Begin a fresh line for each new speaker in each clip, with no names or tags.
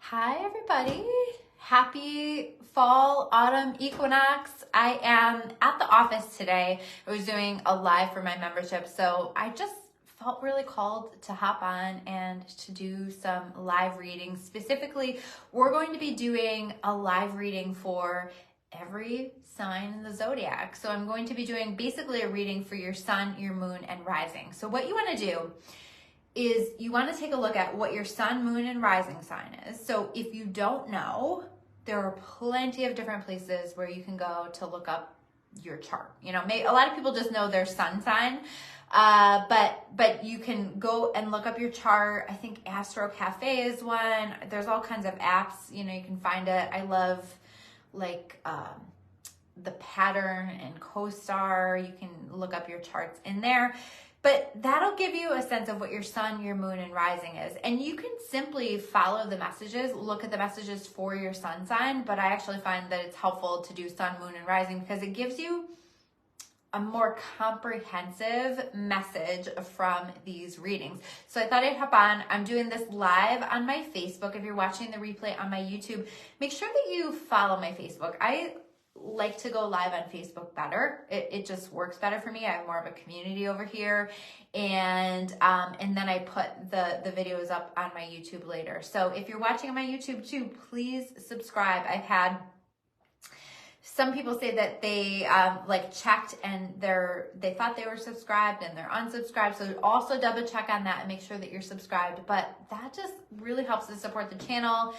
Hi, everybody. Happy fall, autumn equinox. I am at the office today. I was doing a live for my membership, so I just felt really called to hop on and to do some live readings. Specifically, we're going to be doing a live reading for every sign in the zodiac. So I'm going to be doing basically a reading for your sun, your moon, and rising. So what you want to do is you want to take a look at what your sun, moon, and rising sign is. So if you don't know, there are plenty of different places where you can go to look up your chart. You know, a lot of people just know their sun sign, but you can go and look up your chart. I think Astro Cafe is one. There's all kinds of apps, you know, you can find it. I love like the Pattern and CoStar. You can look up your charts in there. But that'll give you a sense of what your sun, your moon, and rising is. And you can simply follow the messages, look at the messages for your sun sign. But I actually find that it's helpful to do sun, moon, and rising because it gives you a more comprehensive message from these readings. So I thought I'd hop on. I'm doing this live on my Facebook. If you're watching the replay on my YouTube, make sure that you follow my Facebook. I like to go live on Facebook better. It just works better for me. I have more of a community over here, and then I put the videos up on my YouTube later. So if you're watching on my YouTube too, please subscribe. I've had some people say that they like checked and they thought they were subscribed and they're unsubscribed. So also double check on that and make sure that you're subscribed. But that just really helps to support the channel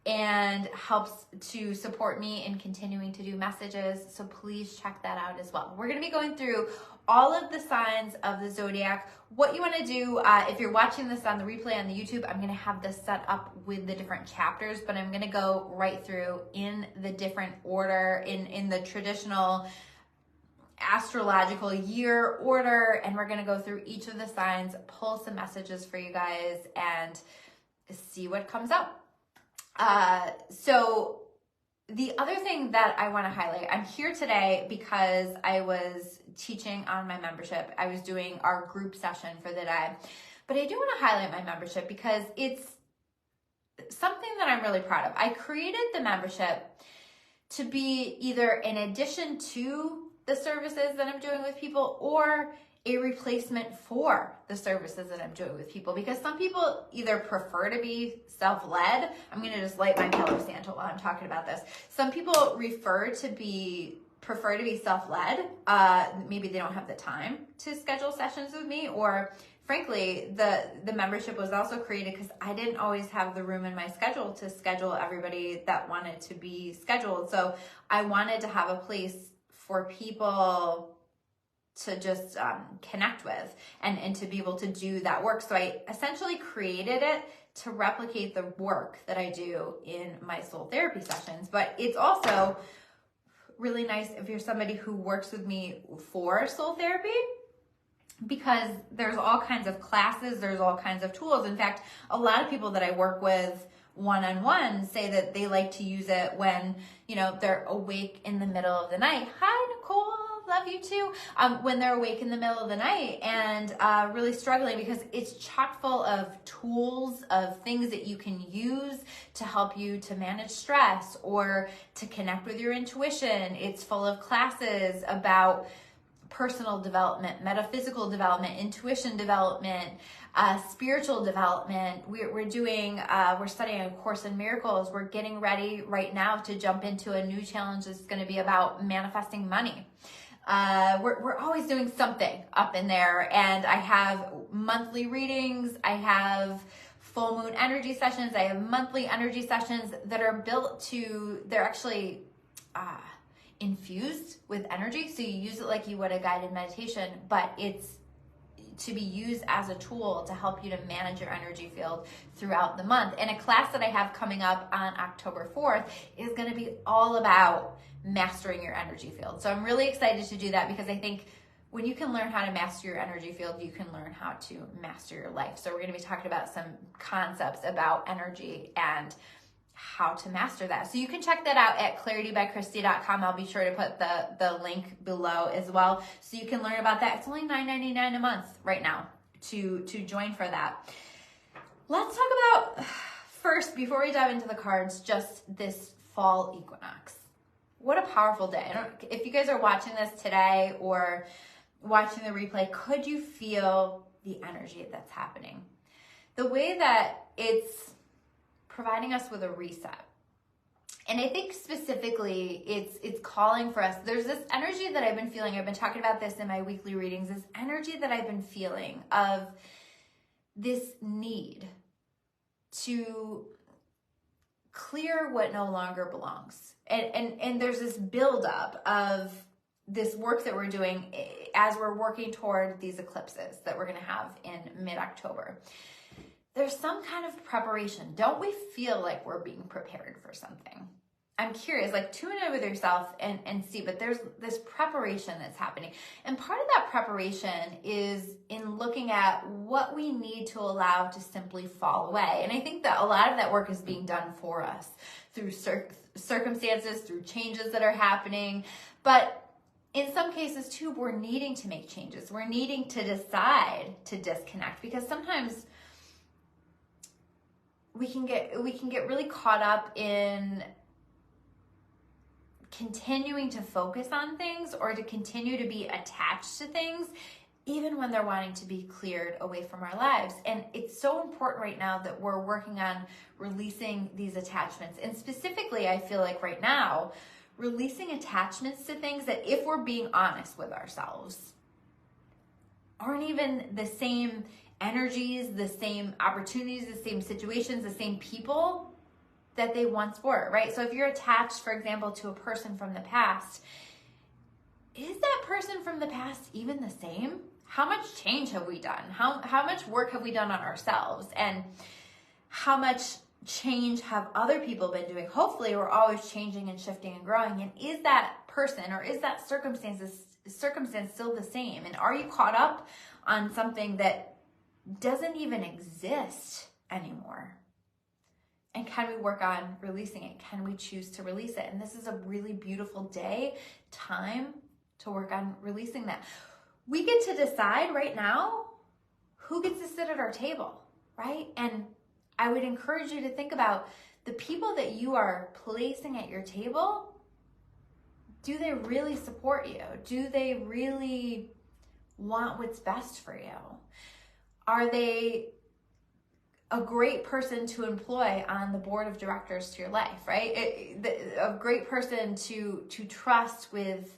and helps to support me in continuing to do messages. So please check that out as well. We're going to be going through all of the signs of the zodiac. What you want to do, if you're watching this on the replay on the YouTube, I'm going to have this set up with the different chapters, but I'm going to go right through in the different order, in the traditional astrological year order, and we're going to go through each of the signs, pull some messages for you guys, and see what comes up. So the other thing that I want to highlight, I'm here today because I was teaching on my membership. I was doing our group session for the day, but I do want to highlight my membership because it's something that I'm really proud of. I created the membership to be either in addition to the services that I'm doing with people or a replacement for the services that I'm doing with people, because some people either prefer to be self-led. I'm going to just light my Palo Santo while I'm talking about this. Some people prefer to be self-led. Maybe they don't have the time to schedule sessions with me, or frankly, the membership was also created because I didn't always have the room in my schedule to schedule everybody that wanted to be scheduled. So I wanted to have a place for people to just connect with and to be able to do that work. So I essentially created it to replicate the work that I do in my soul therapy sessions. But it's also really nice if you're somebody who works with me for soul therapy, because there's all kinds of classes, there's all kinds of tools. In fact, a lot of people that I work with one-on-one say that they like to use it when, you know, they're awake in the middle of the night. Hi, Nicole. Love you too. When they're awake in the middle of the night and really struggling, because it's chock full of tools, of things that you can use to help you to manage stress or to connect with your intuition. It's full of classes about personal development, metaphysical development, intuition development, spiritual development. We're studying A Course in Miracles. We're getting ready right now to jump into a new challenge that's going to be about manifesting money. We're always doing something up in there, and I have monthly readings. I have full moon energy sessions. I have monthly energy sessions that are they're actually infused with energy. So you use it like you would a guided meditation, but it's to be used as a tool to help you to manage your energy field throughout the month. And a class that I have coming up on October 4th is going to be all about mastering your energy field. So I'm really excited to do that because I think when you can learn how to master your energy field, you can learn how to master your life. So we're going to be talking about some concepts about energy and how to master that. So you can check that out at claritybychristy.com. I'll be sure to put the link below as well, so you can learn about that. It's only $9.99 a month right now to join for that. Let's talk about first, before we dive into the cards, just this fall equinox. What a powerful day. If you guys are watching this today or watching the replay, could you feel the energy that's happening? The way that it's providing us with a reset. And I think specifically it's calling for us. There's this energy that I've been feeling. I've been talking about this in my weekly readings, this energy that I've been feeling of this need to clear what no longer belongs. And there's this buildup of this work that we're doing as we're working toward these eclipses that we're going to have in mid-October. There's some kind of preparation. Don't we feel like we're being prepared for something? I'm curious, like tune in with yourself and see, but there's this preparation that's happening. And part of that preparation is in looking at what we need to allow to simply fall away. And I think that a lot of that work is being done for us through circumstances, through changes that are happening. But in some cases too, we're needing to make changes. We're needing to decide to disconnect, because sometimes we can get really caught up in continuing to focus on things or to continue to be attached to things, even when they're wanting to be cleared away from our lives. And it's so important right now that we're working on releasing these attachments. And specifically, I feel like right now, releasing attachments to things that, if we're being honest with ourselves, aren't even the same energies, the same opportunities, the same situations, the same people that they once were, right? So if you're attached, for example, to a person from the past, is that person from the past even the same? How much change have we done? How much work have we done on ourselves? And how much change have other people been doing? Hopefully we're always changing and shifting and growing. And is that person or is that circumstance still the same? And are you caught up on something that doesn't even exist anymore? And can we work on releasing it? Can we choose to release it? And this is a really beautiful time to work on releasing that. We get to decide right now who gets to sit at our table, right? And I would encourage you to think about the people that you are placing at your table. Do they really support you? Do they really want what's best for you? Are they a great person to employ on the board of directors to your life, right? A great person to trust with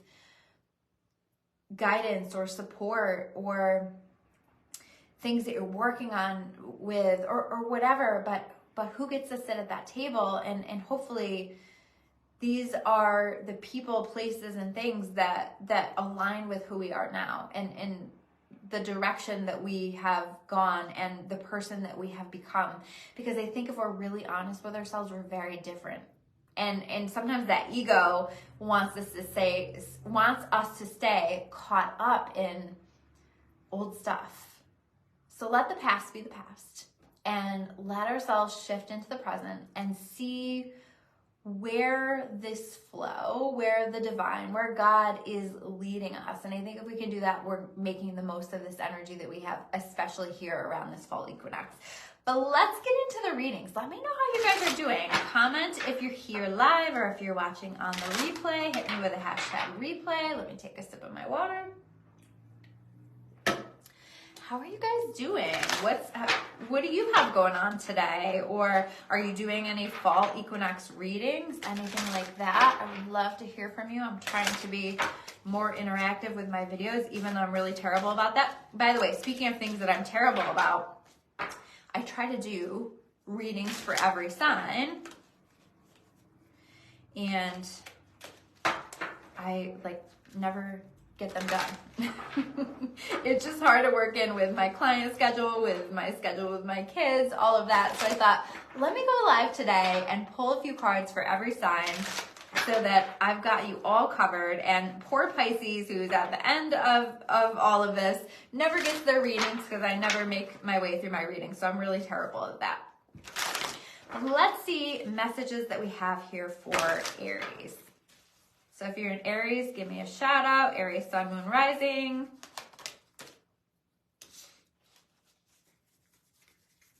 guidance or support or things that you're working on with or whatever, but who gets to sit at that table? And hopefully these are the people, places, and things that align with who we are now and the direction that we have gone and the person that we have become. Because I think if we're really honest with ourselves, we're very different. And sometimes that ego wants us to stay caught up in old stuff. So let the past be the past and let ourselves shift into the present and see where this flow, where the divine, where God is leading us. And I think if we can do that, we're making the most of this energy that we have, especially here around this fall equinox. But let's get into the readings. Let me know how you guys are doing. Comment if you're here live or if you're watching on the replay. Hit me with a hashtag replay. Let me take a sip of my water. How are you guys doing? What do you have going on today? Or are you doing any fall equinox readings? Anything like that? I would love to hear from you. I'm trying to be more interactive with my videos, even though I'm really terrible about that. By the way, speaking of things that I'm terrible about, I try to do readings for every sign. And I never get them done. It's just hard to work in with my client schedule, with my kids, all of that. So I thought, let me go live today and pull a few cards for every sign so that I've got you all covered. And poor Pisces, who's at the end of all of this, never gets their readings because I never make my way through my readings. So I'm really terrible at that. Let's see messages that we have here for Aries. So if you're an Aries, give me a shout out. Aries, Sun, Moon, Rising.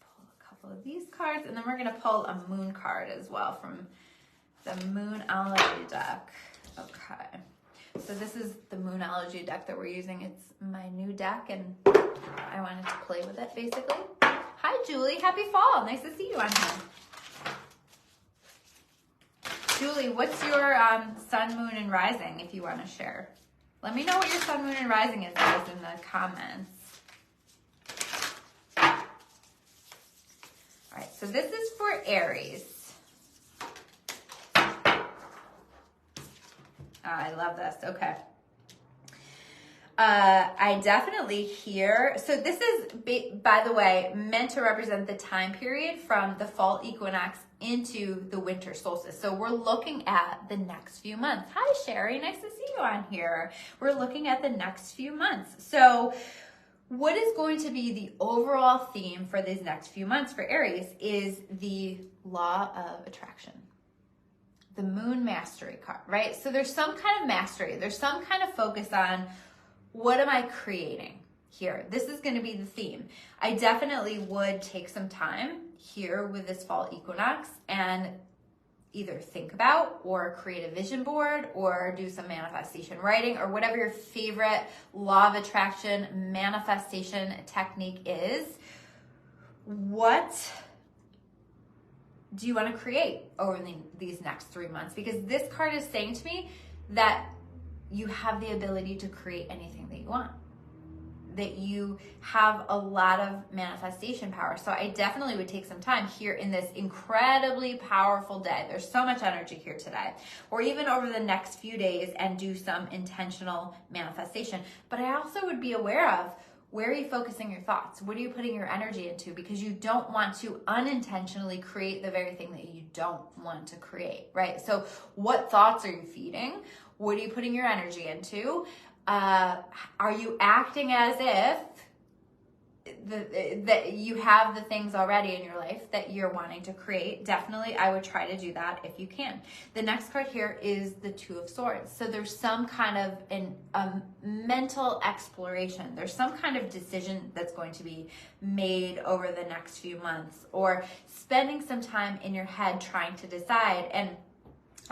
Pull a couple of these cards, and then we're going to pull a moon card as well from the Moonology deck. Okay. So this is the Moonology deck that we're using. It's my new deck, and I wanted to play with it, basically. Hi, Julie. Happy fall. Nice to see you on here. Julie, what's your sun, moon, and rising, if you want to share? Let me know what your sun, moon, and rising is, guys, in the comments. All right, so this is for Aries. I love this. Okay. I definitely hear, so this is, by the way, meant to represent the time period from the fall equinox into the winter solstice. So we're looking at the next few months. Hi, Sherry. Nice to see you on here. We're looking at the next few months. So what is going to be the overall theme for these next few months for Aries is the law of attraction. The moon mastery card, right? So there's some kind of mastery. There's some kind of focus on what am I creating here? This is going to be the theme. I definitely would take some time here with this fall equinox and either think about or create a vision board or do some manifestation writing or whatever your favorite law of attraction manifestation technique is. What do you want to create over these next 3 months? Because this card is saying to me that you have the ability to create anything that you want, that you have a lot of manifestation power. So I definitely would take some time here in this incredibly powerful day. There's so much energy here today, or even over the next few days, and do some intentional manifestation. But I also would be aware of, where are you focusing your thoughts? What are you putting your energy into? Because you don't want to unintentionally create the very thing that you don't want to create, right? So what thoughts are you feeding? What are you putting your energy into? Are you acting as if that you have the things already in your life that you're wanting to create? Definitely, I would try to do that if you can. The next card here is the Two of Swords. So there's some kind of a mental exploration. There's some kind of decision that's going to be made over the next few months, or spending some time in your head trying to decide. And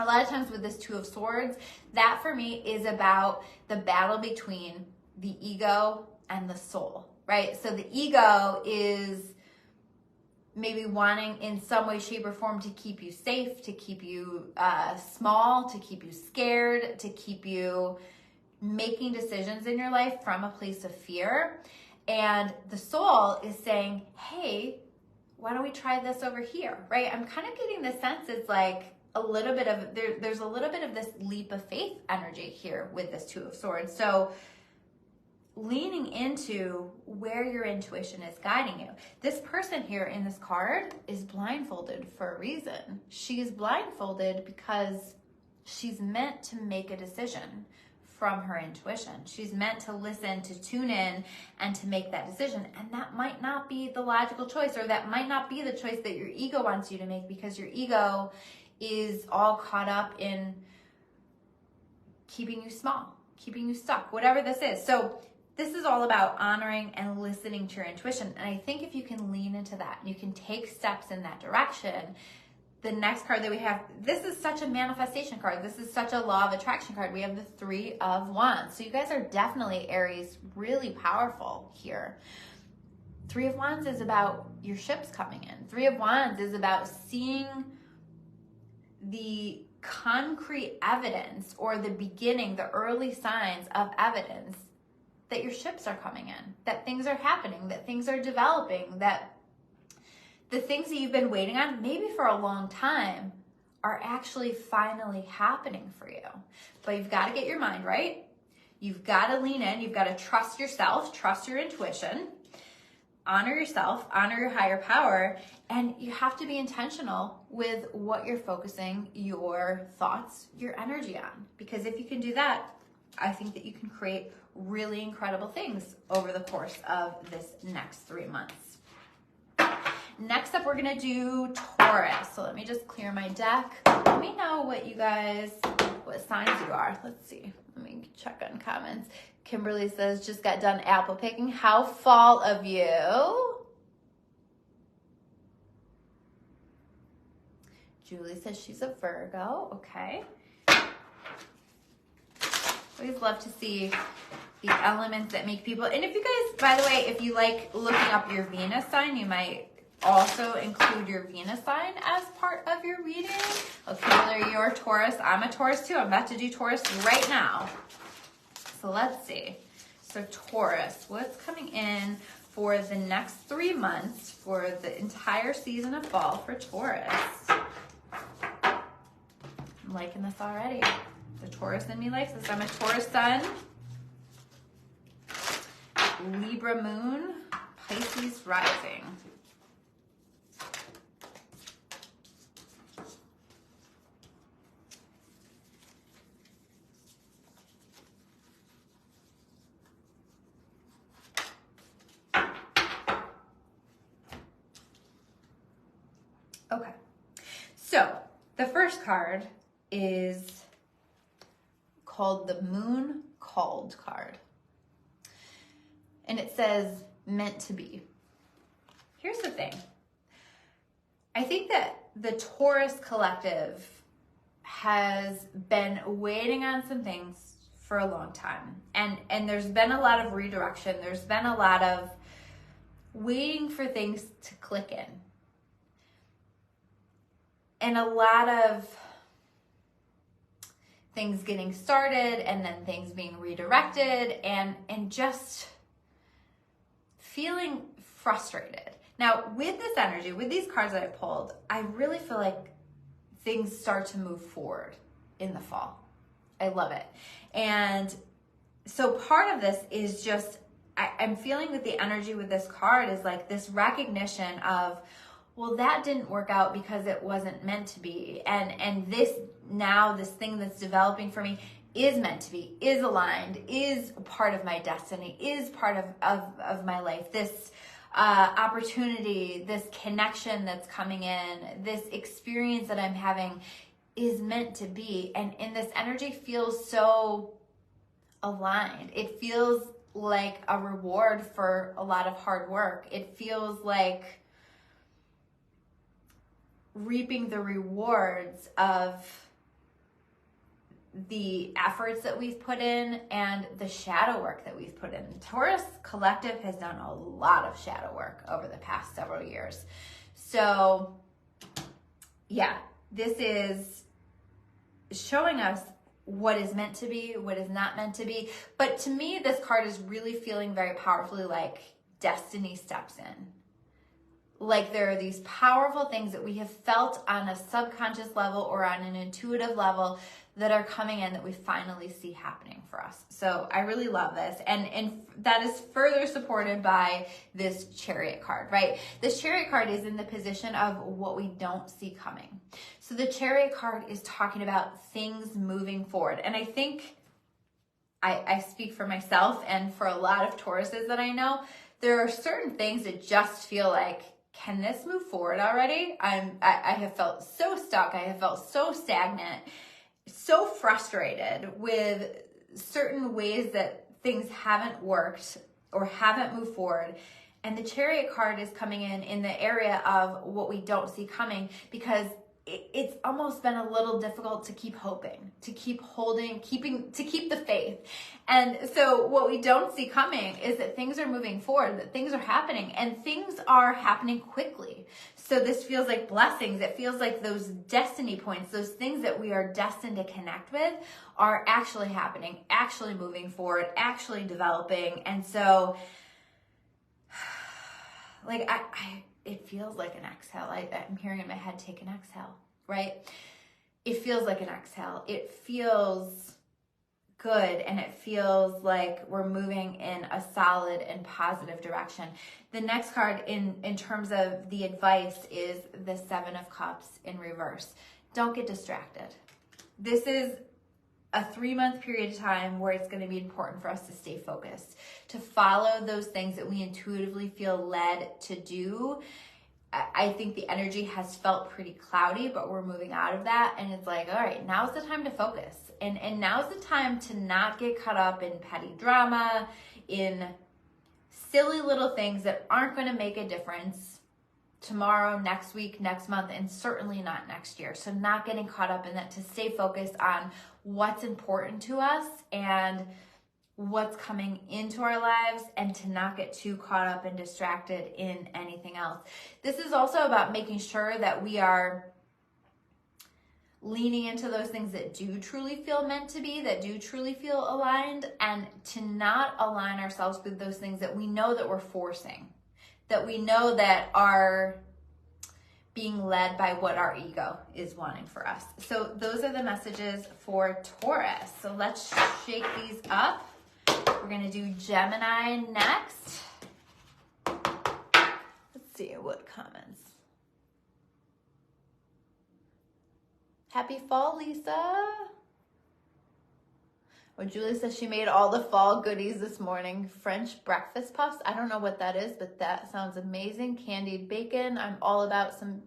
a lot of times with this Two of Swords, that for me is about the battle between the ego and the soul, right? So the ego is maybe wanting in some way, shape, or form to keep you safe, to keep you small, to keep you scared, to keep you making decisions in your life from a place of fear. And the soul is saying, hey, why don't we try this over here, right? I'm kind of getting the sense it's like, a little bit of there's a little bit of this leap of faith energy here with this Two of Swords. So leaning into where your intuition is guiding you. This person here in this card is blindfolded for a reason. She is blindfolded because she's meant to make a decision from her intuition. She's meant to listen, to tune in, and to make that decision. And that might not be the logical choice, or that might not be the choice that your ego wants you to make, because your ego is all caught up in keeping you small, keeping you stuck, whatever this is. So this is all about honoring and listening to your intuition. And I think if you can lean into that, you can take steps in that direction. The next card that we have, this is such a manifestation card. This is such a law of attraction card. We have the Three of Wands. So you guys are definitely, Aries, really powerful here. Three of Wands is about your ships coming in. Three of Wands is about seeing the concrete evidence, or the beginning, the early signs of evidence that your ships are coming in, that things are happening, that things are developing, that the things that you've been waiting on, maybe for a long time, are actually finally happening for you. But you've got to get your mind right. You've got to lean in. You've got to trust yourself, trust your intuition, honor yourself, honor your higher power, and you have to be intentional with what you're focusing your thoughts, your energy on. Because if you can do that, I think that you can create really incredible things over the course of this next 3 months. Next up, we're gonna do Taurus. So let me just clear my deck. Let me know what signs you are. Let's see, let me check on comments. Kimberly says, just got done apple picking. How fall of you. Julie says she's a Virgo. Okay. Always love to see the elements that make people. And if you guys, by the way, if you like looking up your Venus sign, you might also include your Venus sign as part of your reading. Okay, whether you're a Taurus, I'm a Taurus too. I'm about to do Taurus right now. So let's see. So Taurus, what's coming in for the next 3 months for the entire season of fall for Taurus? I'm liking this already. The Taurus in me likes this. I'm a Taurus sun, Libra moon, Pisces rising. Okay, so the first card is called the Moon Called card. And it says, meant to be. Here's the thing. I think that the Taurus collective has been waiting on some things for a long time. And there's been a lot of redirection. There's been a lot of waiting for things to click in. And a lot of things getting started and then things being redirected and just feeling frustrated. Now, with this energy, with these cards that I pulled, I really feel like things start to move forward in the fall. I love it. And so part of this is just, I'm feeling that the energy with this card is like this recognition of, well, that didn't work out because it wasn't meant to be. And this now, this thing that's developing for me is meant to be, is aligned, is part of my destiny, is part of my life. This opportunity, this connection that's coming in, this experience that I'm having is meant to be. And this energy feels so aligned. It feels like a reward for a lot of hard work. It feels like reaping the rewards of the efforts that we've put in and the shadow work that we've put in. The Taurus collective has done a lot of shadow work over the past several years. So yeah, this is showing us what is meant to be, what is not meant to be. But to me, this card is really feeling very powerfully like destiny steps in. Like there are these powerful things that we have felt on a subconscious level or on an intuitive level that are coming in that we finally see happening for us. So I really love this. And that is further supported by this Chariot card, right? This Chariot card is in the position of what we don't see coming. So the Chariot card is talking about things moving forward. And I think I speak for myself and for a lot of Tauruses that I know, there are certain things that just feel like, can this move forward already? I have felt so stuck. I have felt so stagnant, so frustrated with certain ways that things haven't worked or haven't moved forward. And the Chariot card is coming in the area of what we don't see coming, because it's almost been a little difficult to keep hoping, to keep holding, to keep the faith. And so what we don't see coming is that things are moving forward, that things are happening, and things are happening quickly. So this feels like blessings. It feels like those destiny points, those things that we are destined to connect with are actually happening, actually moving forward, actually developing. And so like it feels like an exhale. I'm hearing in my head, take an exhale, right? It feels like an exhale. It feels good, and it feels like we're moving in a solid and positive direction. The next card in terms of the advice is the Seven of Cups in reverse. Don't get distracted. This is a 3-month period of time where it's going to be important for us to stay focused, to follow those things that we intuitively feel led to do. I think the energy has felt pretty cloudy, but we're moving out of that. And it's like, all right, now's the time to focus. And now's the time to not get caught up in petty drama, in silly little things that aren't going to make a difference tomorrow, next week, next month, and certainly not next year. So not getting caught up in that, to stay focused on what's important to us and what's coming into our lives, and to not get too caught up and distracted in anything else. This is also about making sure that we are leaning into those things that do truly feel meant to be, that do truly feel aligned, and to not align ourselves with those things that we know that we're forcing, that we know that are being led by what our ego is wanting for us. So those are the messages for Taurus. So let's shake these up. We're going to do Gemini next. Let's see what comments. Happy fall, Lisa. Oh, Julie says she made all the fall goodies this morning. French breakfast puffs. I don't know what that is, but that sounds amazing. Candied bacon. I'm all about some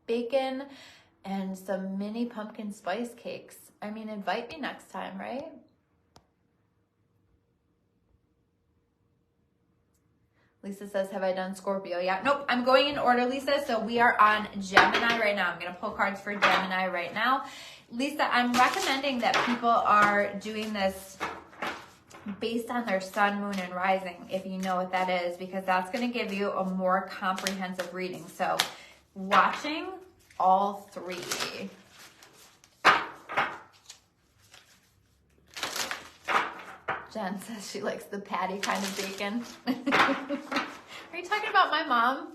bacon and some mini pumpkin spice cakes. I mean, invite me next time, right? Lisa says, have I done Scorpio yet? Nope, I'm going in order, Lisa. So we are on Gemini right now. I'm going to pull cards for Gemini right now. Lisa, I'm recommending that people are doing this based on their sun, moon, and rising, if you know what that is, because that's going to give you a more comprehensive reading. So watching all three. Jen says she likes the patty kind of bacon. Are you talking about my mom?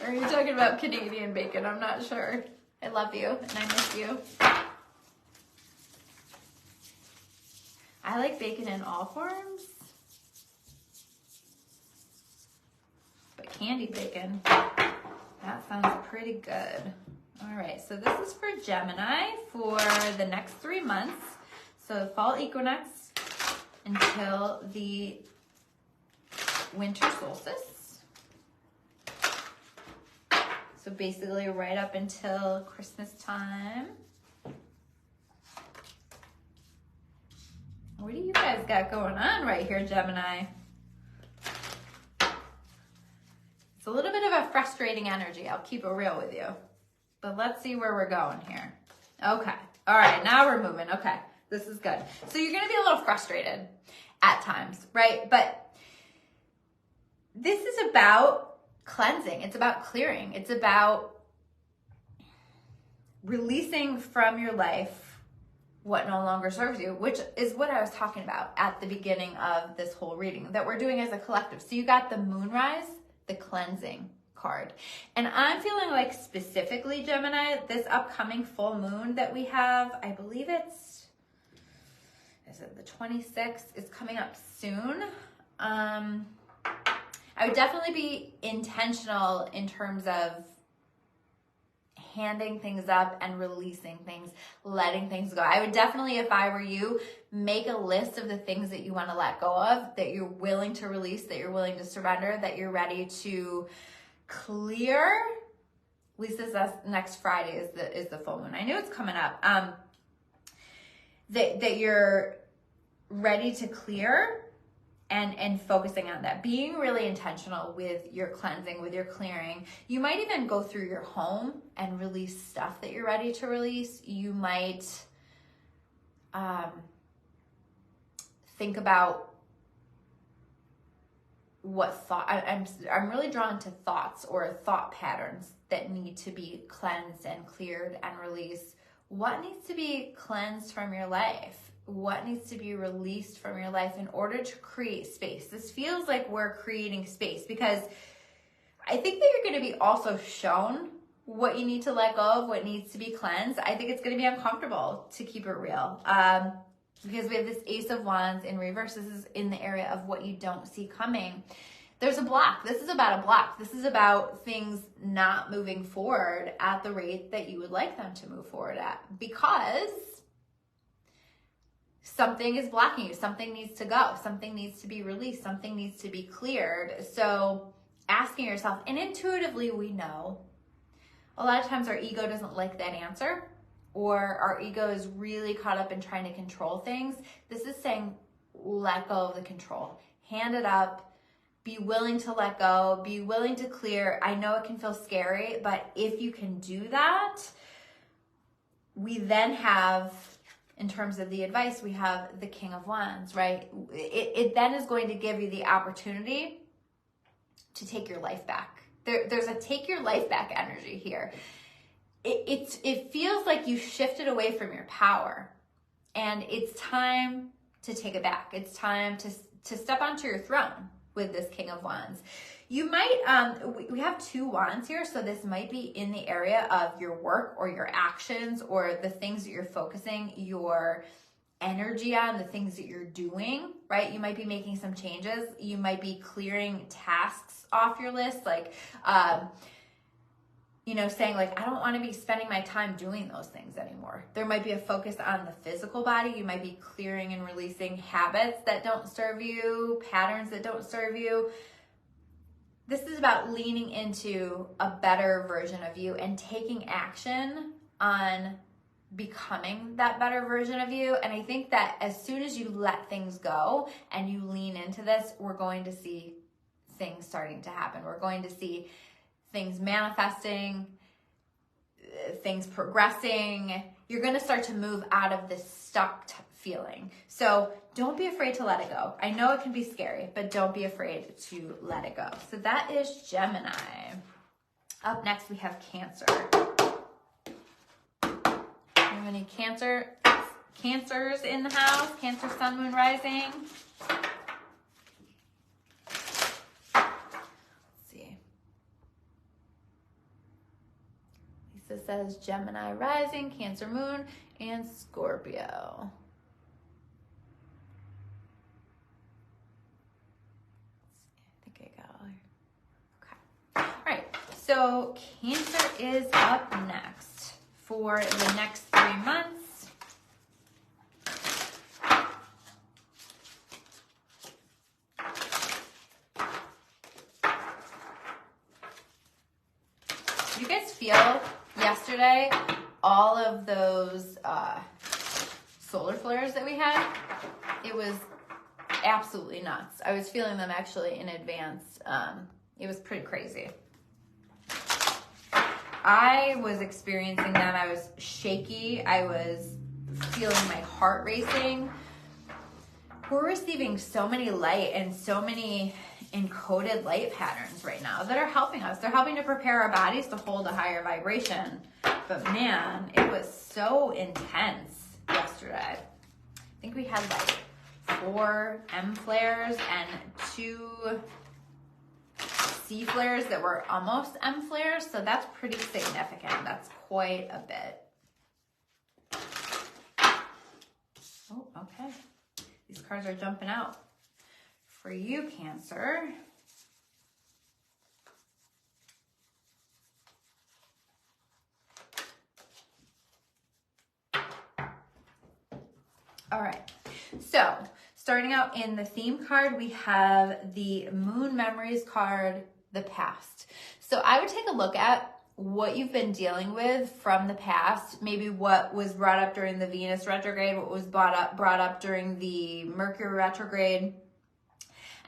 Or are you talking about Canadian bacon? I'm not sure. I love you and I miss you. I like bacon in all forms. But candy bacon, that sounds pretty good. All right, so this is for Gemini for the next 3 months. So fall equinox until the winter solstice. So basically right up until Christmas time. What do you guys got going on right here, Gemini? It's a little bit of a frustrating energy. I'll keep it real with you. But let's see where we're going here. Okay. All right. Now we're moving. Okay. This is good. So you're going to be a little frustrated at times, right? But this is about cleansing. It's about clearing. It's about releasing from your life what no longer serves you, which is what I was talking about at the beginning of this whole reading that we're doing as a collective. So you got the moonrise, the cleansing card. And I'm feeling like specifically, Gemini, this upcoming full moon that we have, I believe is it the 26th? It's coming up soon. I would definitely be intentional in terms of handing things up and releasing things, letting things go. I would definitely, if I were you, make a list of the things that you want to let go of, that you're willing to release, that you're willing to surrender, that you're ready to clear. Lisa says next Friday is the full moon. I knew it's coming up. That you're ready to clear and focusing on that. Being really intentional with your cleansing, with your clearing. You might even go through your home and release stuff that you're ready to release. You might think about what thought, I'm really drawn to thoughts or thought patterns that need to be cleansed and cleared and released. What needs to be cleansed from your life? What needs to be released from your life in order to create space? This feels like we're creating space because I think that you're going to be also shown what you need to let go of, what needs to be cleansed. I think it's going to be uncomfortable, to keep it real, because we have this Ace of Wands in reverse. This is in the area of what you don't see coming. There's a block. This is about a block. This is about things not moving forward at the rate that you would like them to move forward at, because something is blocking you. Something needs to go. Something needs to be released. Something needs to be cleared. So asking yourself, and intuitively we know, a lot of times our ego doesn't like that answer, or our ego is really caught up in trying to control things. This is saying, let go of the control. Hand it up. Be willing to let go, be willing to clear. I know it can feel scary, but if you can do that, we then have, in terms of the advice, we have the King of Wands, right? It then is going to give you the opportunity to take your life back. There's a take your life back energy here. It feels like you shifted away from your power, and it's time to take it back. It's time to step onto your throne with this King of Wands. You might, we have 2 wands here, so this might be in the area of your work or your actions or the things that you're focusing your energy on, the things that you're doing, right? You might be making some changes. You might be clearing tasks off your list, like, saying like, I don't want to be spending my time doing those things anymore. There might be a focus on the physical body. You might be clearing and releasing habits that don't serve you, patterns that don't serve you. This is about leaning into a better version of you and taking action on becoming that better version of you. And I think that as soon as you let things go and you lean into this, we're going to see things starting to happen. We're going to see things manifesting, things progressing. You're going to start to move out of this stuck feeling. So don't be afraid to let it go. I know it can be scary, but don't be afraid to let it go. So that is Gemini. Up next, we have Cancer. How many Cancers in the house? Cancer, Sun, Moon, Rising. Lisa says Gemini rising, Cancer moon, and Scorpio. I think I got all here. Okay. All right. So Cancer is up next for the next 3 months. Do you guys feel yesterday all of those solar flares that we had? It was absolutely nuts. I was feeling them actually in advance. It was pretty crazy. I was experiencing them. I was shaky. I was feeling my heart racing. We're receiving so many light and so many encoded light patterns right now that are helping us. They're helping to prepare our bodies to hold a higher vibration. But man, it was so intense yesterday. I think we had like 4 M flares and 2 C flares that were almost M flares. So that's pretty significant. That's quite a bit. Oh, okay. These cards are jumping out. For you, Cancer. All right, so starting out in the theme card, we have the Moon Memories card, the past. So I would take a look at what you've been dealing with from the past, maybe what was brought up during the Venus retrograde, what was brought up during the Mercury retrograde,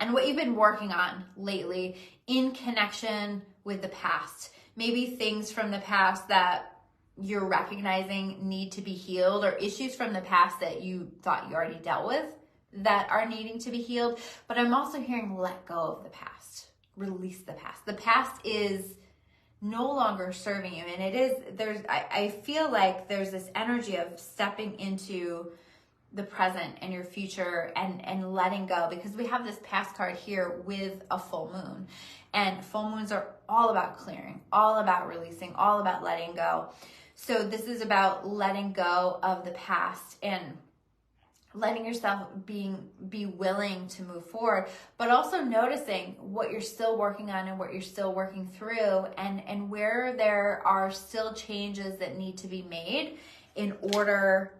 and what you've been working on lately in connection with the past. Maybe things from the past that you're recognizing need to be healed, or issues from the past that you thought you already dealt with that are needing to be healed. But I'm also hearing let go of the past, release the past. The past is no longer serving you. And I feel like there's this energy of stepping into the present and your future and letting go, because we have this past card here with a full moon, and full moons are all about clearing, all about releasing, all about letting go. So this is about letting go of the past and letting yourself be willing to move forward, but also noticing what you're still working on and what you're still working through, and where there are still changes that need to be made in order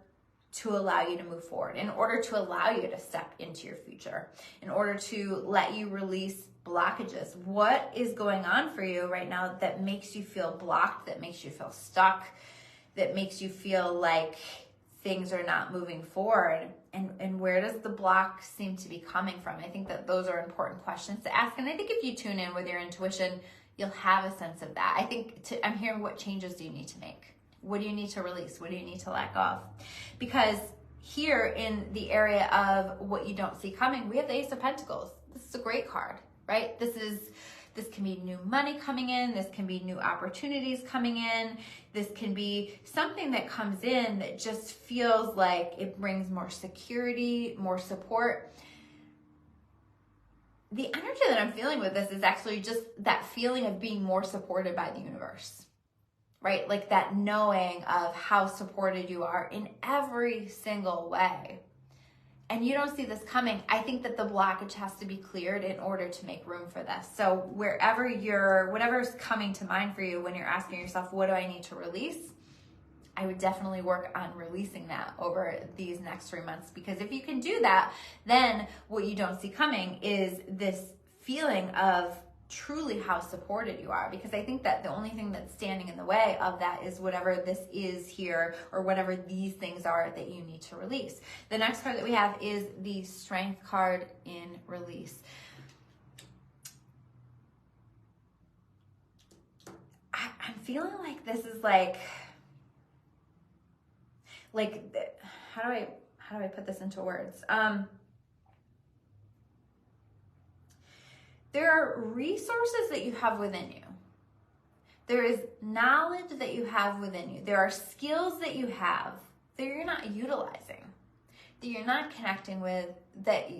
to allow you to move forward, in order to allow you to step into your future, in order to let you release blockages. What is going on for you right now that makes you feel blocked, that makes you feel stuck, that makes you feel like things are not moving forward, and where does the block seem to be coming from? I think that those are important questions to ask, and I think if you tune in with your intuition, you'll have a sense of that. I think I'm hearing, what changes do you need to make? What do you need to release? What do you need to let go of? Because here in the area of what you don't see coming, we have the Ace of Pentacles. This is a great card, right? This can be new money coming in. This can be new opportunities coming in. This can be something that comes in that just feels like it brings more security, more support. The energy that I'm feeling with this is actually just that feeling of being more supported by the universe, right? Like that knowing of how supported you are in every single way. And you don't see this coming. I think that the blockage has to be cleared in order to make room for this. So whatever's coming to mind for you when you're asking yourself, what do I need to release? I would definitely work on releasing that over these next 3 months, because if you can do that, then what you don't see coming is this feeling of truly how supported you are, because I think that the only thing that's standing in the way of that is whatever this is here, or whatever these things are that you need to release. The next card that we have is the Strength card in release. I'm feeling like this is like how do I put this into words? There are resources that you have within you. There is knowledge that you have within you. There are skills that you have that you're not utilizing, that you're not connecting with, that,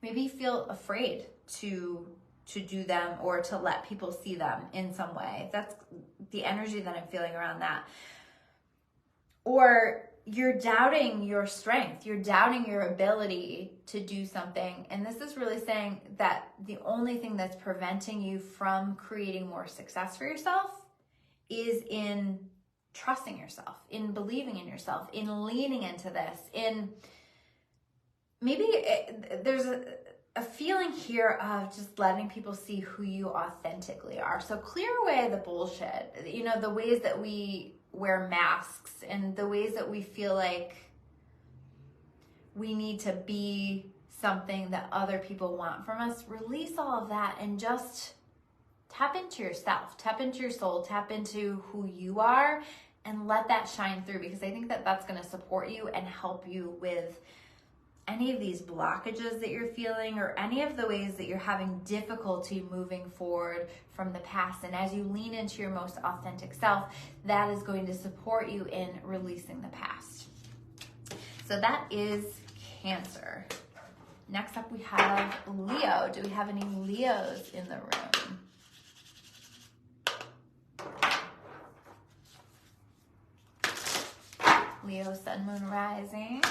maybe you feel afraid to do them or to let people see them in some way. That's the energy that I'm feeling around that. Or you're doubting your strength, you're doubting your ability to do something. And this is really saying that the only thing that's preventing you from creating more success for yourself is in trusting yourself, in believing in yourself, in leaning into this, in maybe there's a feeling here of just letting people see who you authentically are. So clear away the bullshit, the ways that we wear masks and the ways that we feel like we need to be something that other people want from us. Release all of that and just tap into yourself, tap into your soul, tap into who you are, and let that shine through, because I think that that's going to support you and help you with any of these blockages that you're feeling, or any of the ways that you're having difficulty moving forward from the past. And as you lean into your most authentic self, that is going to support you in releasing the past. So that is Cancer. Next up, we have Leo. Do we have any Leos in the room? Leo, Sun, Moon, Rising.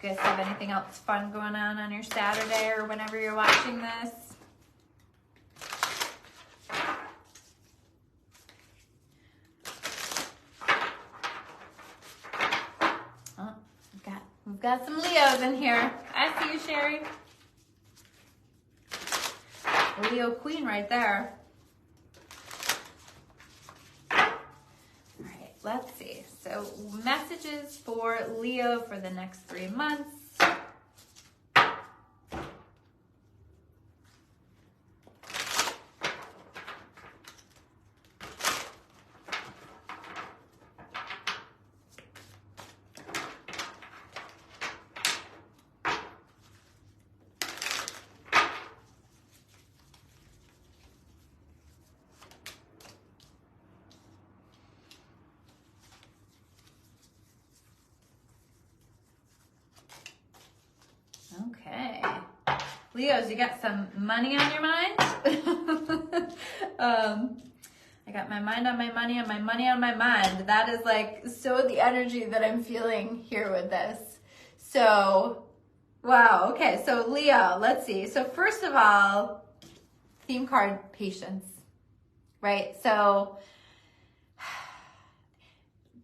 You guys have anything else fun going on your Saturday or whenever you're watching this? Oh, we've got some Leos in here. I see you, Sherry. Leo Queen right there. All right, let's see. So messages for Leo for the next 3 months. Okay. Leos, you got some money on your mind? I got my mind on my money and my money on my mind. That is like so the energy that I'm feeling here with this. So, wow. Okay. So Leo, let's see. So first of all, theme card, patience, right? So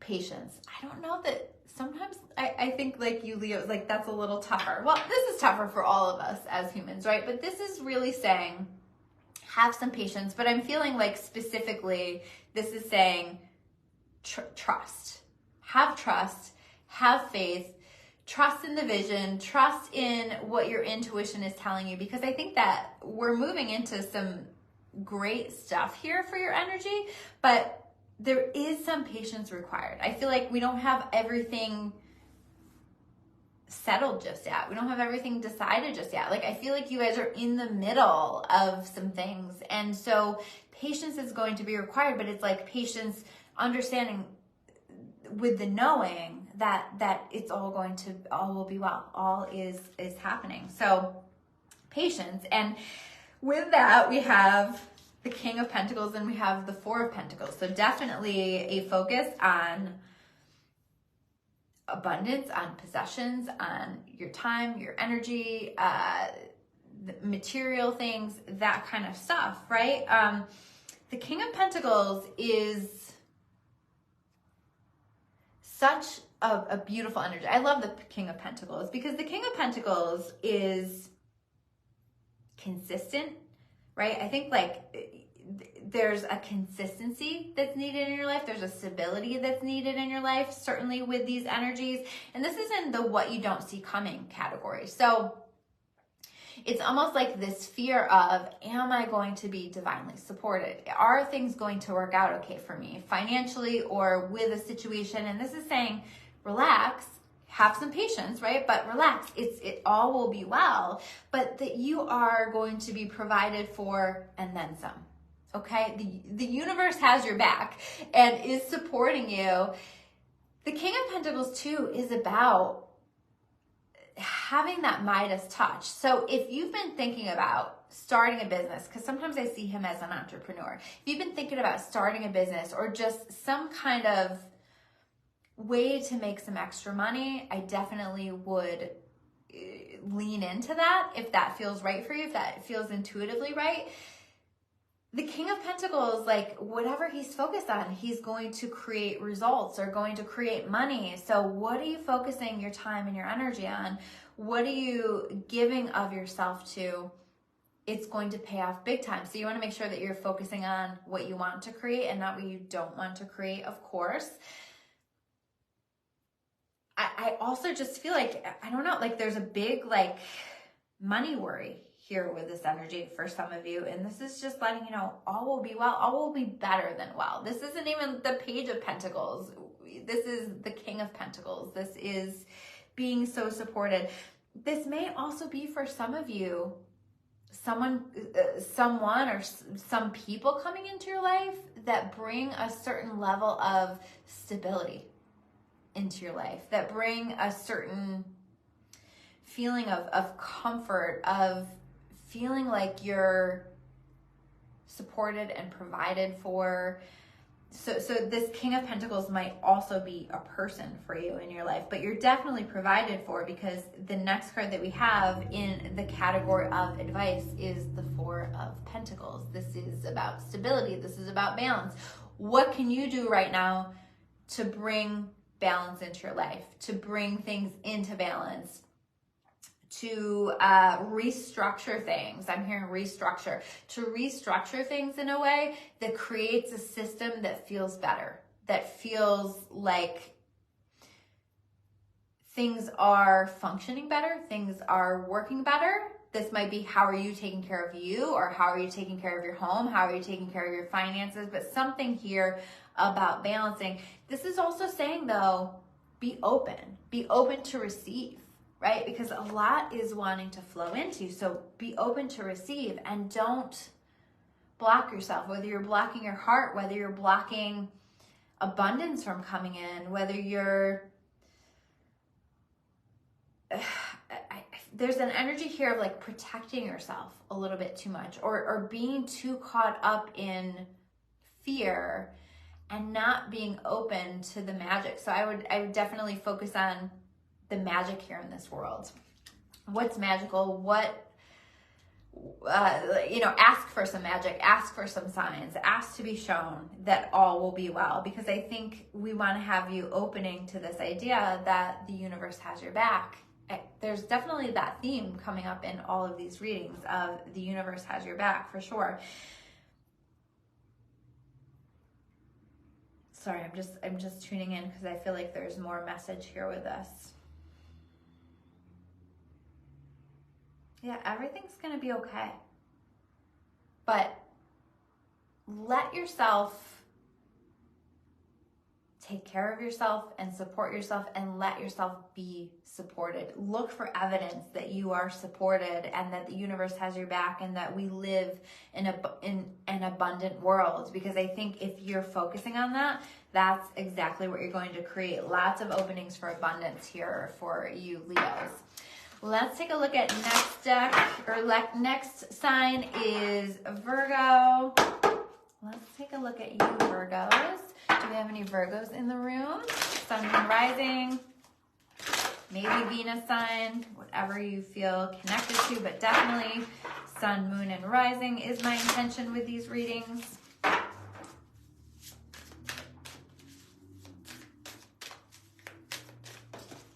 patience. I don't know that sometimes I think like you Leo, like that's a little tougher. Well, this is tougher for all of us as humans, right? But this is really saying have some patience, but I'm feeling like specifically this is saying trust. Have trust, have faith, trust in the vision, trust in what your intuition is telling you, because I think that we're moving into some great stuff here for your energy, but there is some patience required. I feel like we don't have everything settled just yet. We don't have everything decided just yet. Like, I feel like you guys are in the middle of some things. And so patience is going to be required, but it's like patience, understanding with the knowing that it's all will be well. All is happening. So patience. And with that, we have the King of Pentacles and we have the Four of Pentacles. So definitely a focus on abundance, on possessions, on your time, your energy, material things, that kind of stuff, right? The King of Pentacles is such a beautiful energy. I love the King of Pentacles because the King of Pentacles is consistent, right? I think like there's a consistency that's needed in your life. There's a stability that's needed in your life, certainly with these energies. And this is in the what you don't see coming category. So it's almost like this fear of, am I going to be divinely supported? Are things going to work out okay for me financially or with a situation? And this is saying, relax, have some patience, right? But relax, it all will be well, but that you are going to be provided for and then some. Okay, the universe has your back and is supporting you. The King of Pentacles too is about having that Midas touch. So if you've been thinking about starting a business, because sometimes I see him as an entrepreneur. If you've been thinking about starting a business or just some kind of way to make some extra money, I definitely would lean into that if that feels right for you, if that feels intuitively right. The King of Pentacles, like whatever he's focused on, he's going to create results or going to create money. So what are you focusing your time and your energy on? What are you giving of yourself to? It's going to pay off big time. So you want to make sure that you're focusing on what you want to create and not what you don't want to create, of course. I also just feel like, I don't know, like there's a big like money worry here with this energy for some of you. And this is just letting you know, all will be well, all will be better than well. This isn't even the Page of Pentacles. This is the King of Pentacles. This is being so supported. This may also be for some of you, someone or some people coming into your life that bring a certain level of stability into your life, that bring a certain feeling of comfort, of feeling like you're supported and provided for. So this King of Pentacles might also be a person for you in your life, but you're definitely provided for, because the next card that we have in the category of advice is the Four of Pentacles. This is about stability. This is about balance. What can you do right now to bring balance into your life, to bring things into balance, to restructure things? I'm hearing restructure. To restructure things in a way that creates a system that feels better, that feels like things are functioning better, things are working better. This might be, how are you taking care of you, or how are you taking care of your home? How are you taking care of your finances? But something here about balancing. This is also saying though, be open to receive, right? Because a lot is wanting to flow into. So be open to receive and don't block yourself, whether you're blocking your heart, whether you're blocking abundance from coming in, whether you're, there's an energy here of like protecting yourself a little bit too much, or being too caught up in fear and not being open to the magic. So I would definitely focus on the magic here in this world. What's magical? What, ask for some magic, ask for some signs, ask to be shown that all will be well, because I think we want to have you opening to this idea that the universe has your back there's definitely that theme coming up in all of these readings of the universe has your back for sure. Sorry, I'm just tuning in because I feel like there's more message here with us. Yeah, everything's going to be okay. But let yourself take care of yourself and support yourself, and let yourself be supported. Look for evidence that you are supported and that the universe has your back and that we live in an abundant world. Because I think if you're focusing on that, that's exactly what you're going to create. Lots of openings for abundance here for you Leos. Let's take a look at next deck, or next sign is Virgo. Let's take a look at you Virgos. Do we have any Virgos in the room? Sun, Moon, Rising, maybe Venus sign, whatever you feel connected to, but definitely Sun, Moon, and Rising is my intention with these readings.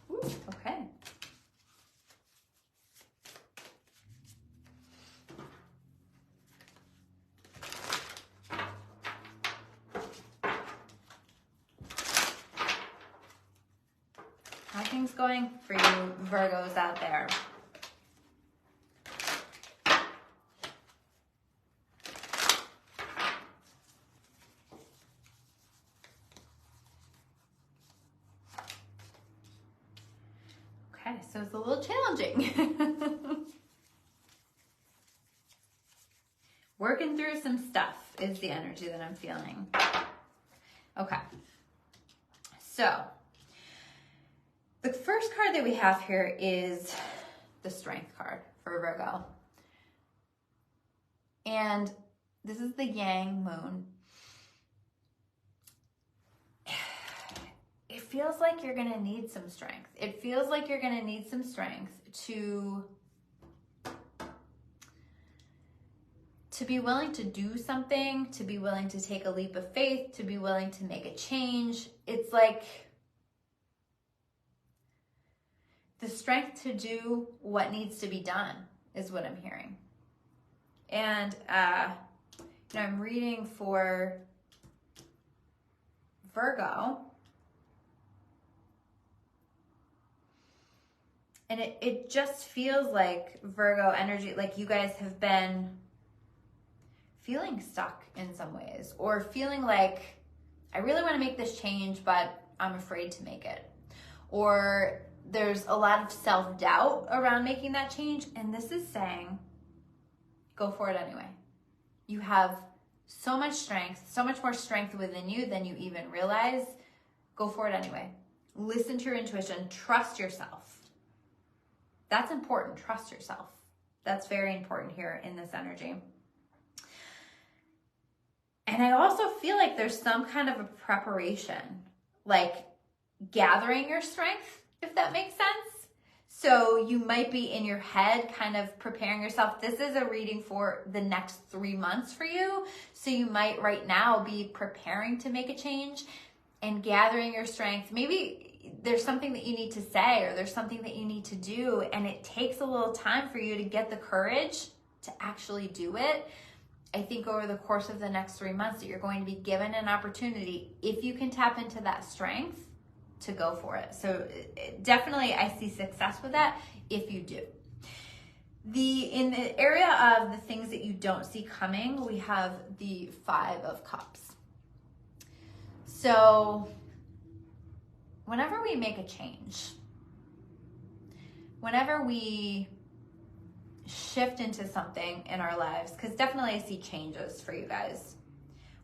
Ooh, okay. How are things going for you Virgos out there? Okay, so it's a little challenging. Working through some stuff is the energy that I'm feeling. Okay, so the first card that we have here is the Strength card for Virgo. And this is the Yang Moon. It feels like you're going to need some strength. It feels like you're going to need some strength to be willing to do something, to be willing to take a leap of faith, to be willing to make a change. It's like the strength to do what needs to be done is what I'm hearing. And I'm reading for Virgo. And it just feels like Virgo energy, like you guys have been feeling stuck in some ways, or feeling like, I really want to make this change, but I'm afraid to make it. Or there's a lot of self-doubt around making that change. And this is saying, go for it anyway. You have so much strength, so much more strength within you than you even realize. Go for it anyway. Listen to your intuition. Trust yourself. That's important. Trust yourself. That's very important here in this energy. And I also feel like there's some kind of a preparation, like gathering your strength, if that makes sense. So you might be in your head kind of preparing yourself. This is a reading for the next 3 months for you. So you might right now be preparing to make a change and gathering your strength. Maybe there's something that you need to say, or there's something that you need to do, and it takes a little time for you to get the courage to actually do it. I think over the course of the next 3 months that you're going to be given an opportunity, if you can tap into that strength, to go for it. So definitely I see success with that if you do. In the area of the things that you don't see coming, we have the 5 of Cups. So whenever we make a change, whenever we shift into something in our lives, because definitely I see changes for you guys.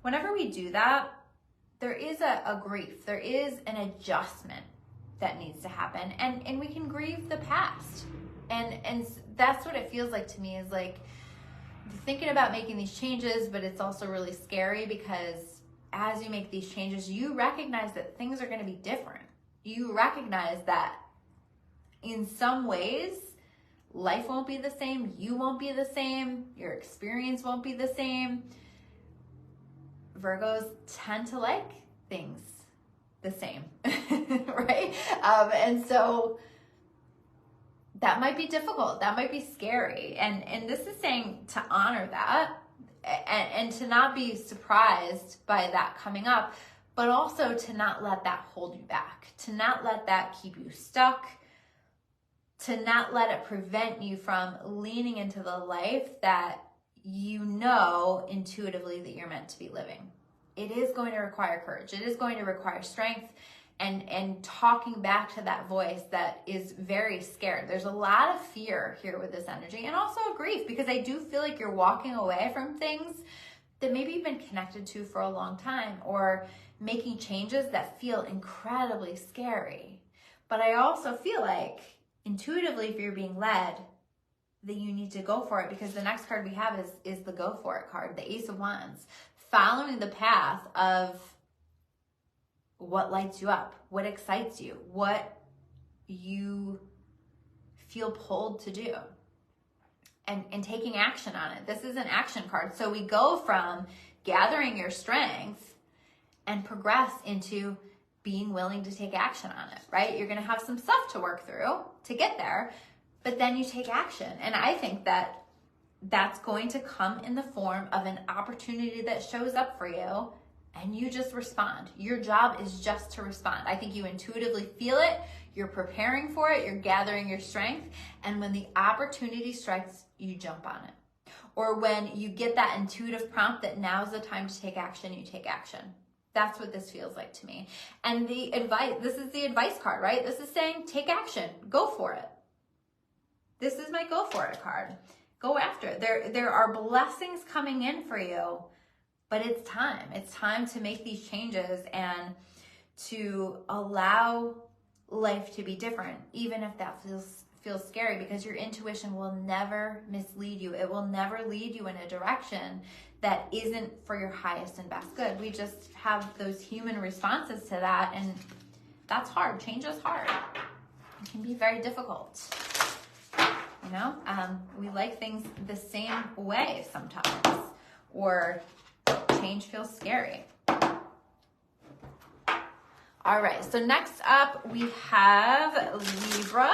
Whenever we do that, there is a grief, there is an adjustment that needs to happen, and we can grieve the past. And that's what it feels like to me, is like you're thinking about making these changes, but it's also really scary because as you make these changes, you recognize that things are going to be different. You recognize that in some ways, life won't be the same, you won't be the same, your experience won't be the same. Virgos tend to like things the same, right? And so that might be difficult. That might be scary. And this is saying to honor that and to not be surprised by that coming up, but also to not let that hold you back, to not let that keep you stuck, to not let it prevent you from leaning into the life that you know intuitively that you're meant to be living. It is going to require courage. It is going to require strength and talking back to that voice that is very scared. There's a lot of fear here with this energy, and also grief, because I do feel like you're walking away from things that maybe you've been connected to for a long time, or making changes that feel incredibly scary. But I also feel like intuitively, if you're being led, that you need to go for it, because the next card we have is the go for it card, the Ace of Wands, following the path of what lights you up, what excites you, what you feel pulled to do, and taking action on it. This is an action card. So we go from gathering your strength and progress into being willing to take action on it, right? You're going to have some stuff to work through to get there, but then you take action. And I think that that's going to come in the form of an opportunity that shows up for you, and you just respond. Your job is just to respond. I think you intuitively feel it, you're preparing for it, you're gathering your strength, and when the opportunity strikes, you jump on it. Or when you get that intuitive prompt that now's the time to take action, you take action. That's what this feels like to me. And the advice, this is the advice card, right? This is saying take action, go for it. This is my go for it card. Go after it. There are blessings coming in for you, but it's time. It's time to make these changes and to allow life to be different, even if that feels scary, because your intuition will never mislead you. It will never lead you in a direction that isn't for your highest and best good. We just have those human responses to that, and that's hard. Change is hard. It can be very difficult. You know, we like things the same way sometimes, or change feels scary. All right, so next up we have Libra.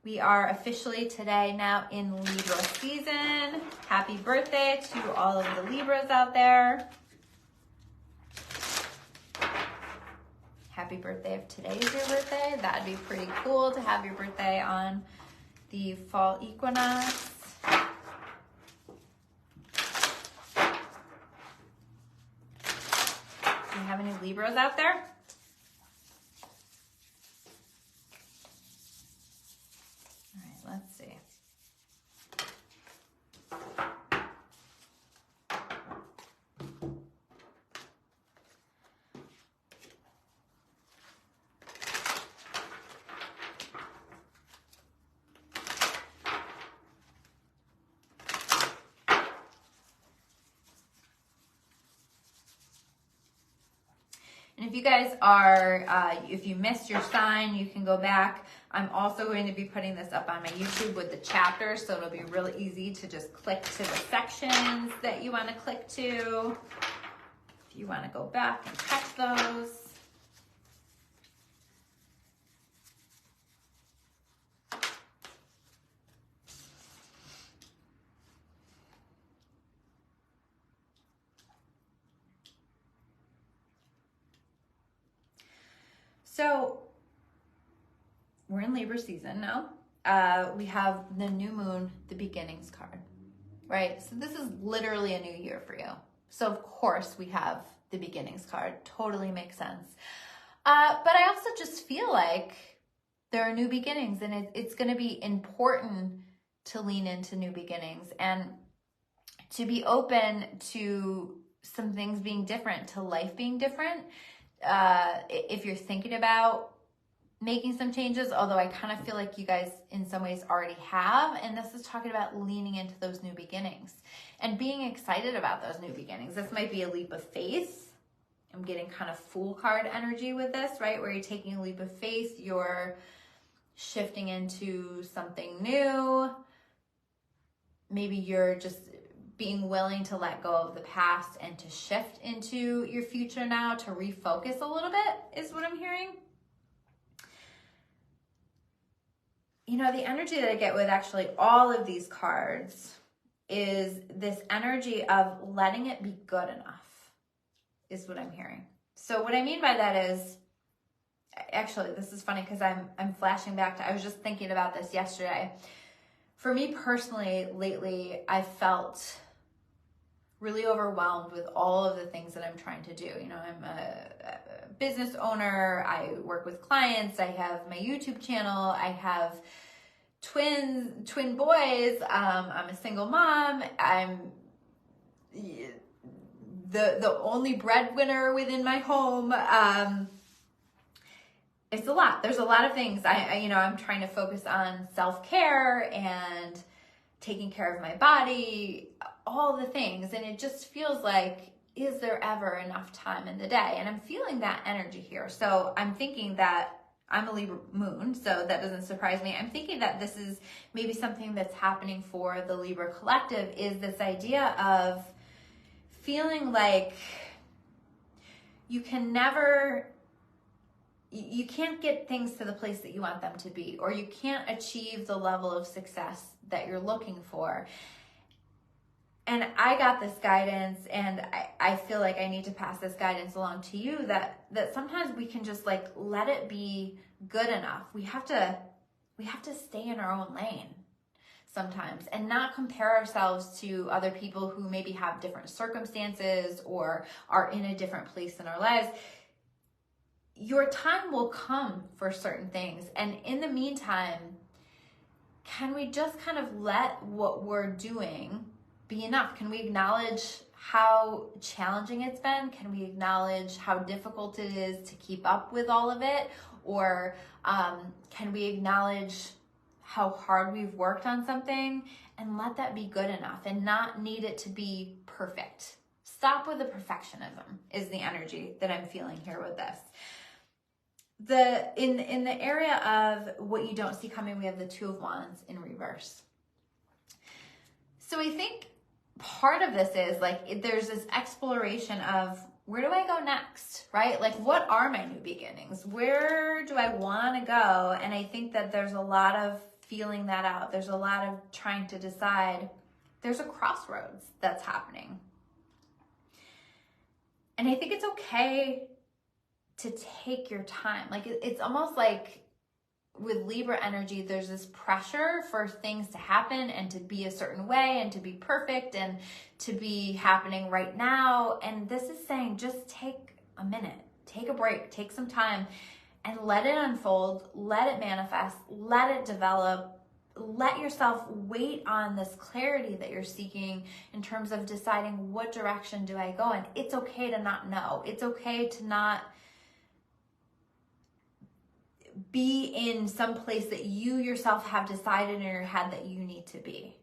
We are officially today now in Libra season. Happy birthday to all of the Libras out there. Happy birthday if today's your birthday. That'd be pretty cool to have your birthday on the fall equinox. Do you have any Libras out there? All right, let's see. And if you guys are, if you missed your sign, you can go back. I'm also going to be putting this up on my YouTube with the chapters, so it'll be really easy to just click to the sections that you want to click to. If you want to go back and catch those. So we're in Libra season now. We have the new moon, the beginnings card, right? So this is literally a new year for you. So of course we have the beginnings card. Totally makes sense. But I also just feel like there are new beginnings, and it's going to be important to lean into new beginnings and to be open to some things being different, to life being different. If you're thinking about making some changes, although I kind of feel like you guys in some ways already have, and this is talking about leaning into those new beginnings and being excited about those new beginnings. This might be a leap of faith. I'm getting kind of Fool card energy with this, right? Where you're taking a leap of faith, you're shifting into something new. Maybe you're just being willing to let go of the past and to shift into your future now, to refocus a little bit is what I'm hearing. you know, the energy that I get with actually all of these cards is this energy of letting it be good enough, is what I'm hearing. So what I mean by that is, actually, this is funny because I'm flashing back to, I was just thinking about this yesterday. For me personally, lately, I felt really overwhelmed with all of the things that I'm trying to do. You know, I'm a business owner, I work with clients, I have my YouTube channel, I have twin boys, I'm a single mom, I'm the only breadwinner within my home. It's a lot. There's a lot of things. I'm trying to focus on self-care and taking care of my body, all the things. And it just feels like, is there ever enough time in the day? And I'm feeling that energy here. So I'm thinking that I'm a Libra moon, so that doesn't surprise me. I'm thinking that this is maybe something that's happening for the Libra collective, is this idea of feeling like you can't get things to the place that you want them to be, or you can't achieve the level of success that you're looking for. And I got this guidance, and I feel like I need to pass this guidance along to you, that sometimes we can just like let it be good enough. We have to stay in our own lane sometimes and not compare ourselves to other people who maybe have different circumstances or are in a different place in our lives. Your time will come for certain things. And in the meantime, can we just kind of let what we're doing be enough? Can we acknowledge how challenging it's been? Can we acknowledge how difficult it is to keep up with all of it? Or can we acknowledge how hard we've worked on something and let that be good enough and not need it to be perfect? Stop with the perfectionism is the energy that I'm feeling here with this. In the area of what you don't see coming, we have the Two of Wands in reverse. So I think part of this is like, there's this exploration of, where do I go next, right? Like, what are my new beginnings? Where do I want to go? And I think that there's a lot of feeling that out. There's a lot of trying to decide. There's a crossroads that's happening. And I think it's okay to take your time. Like, it's almost like with Libra energy, there's this pressure for things to happen and to be a certain way and to be perfect and to be happening right now. And this is saying, just take a minute, take a break, take some time and let it unfold, let it manifest, let it develop, let yourself wait on this clarity that you're seeking in terms of deciding, what direction do I go in? It's okay to not know. It's okay to not be in some place that you yourself have decided in your head that you need to be,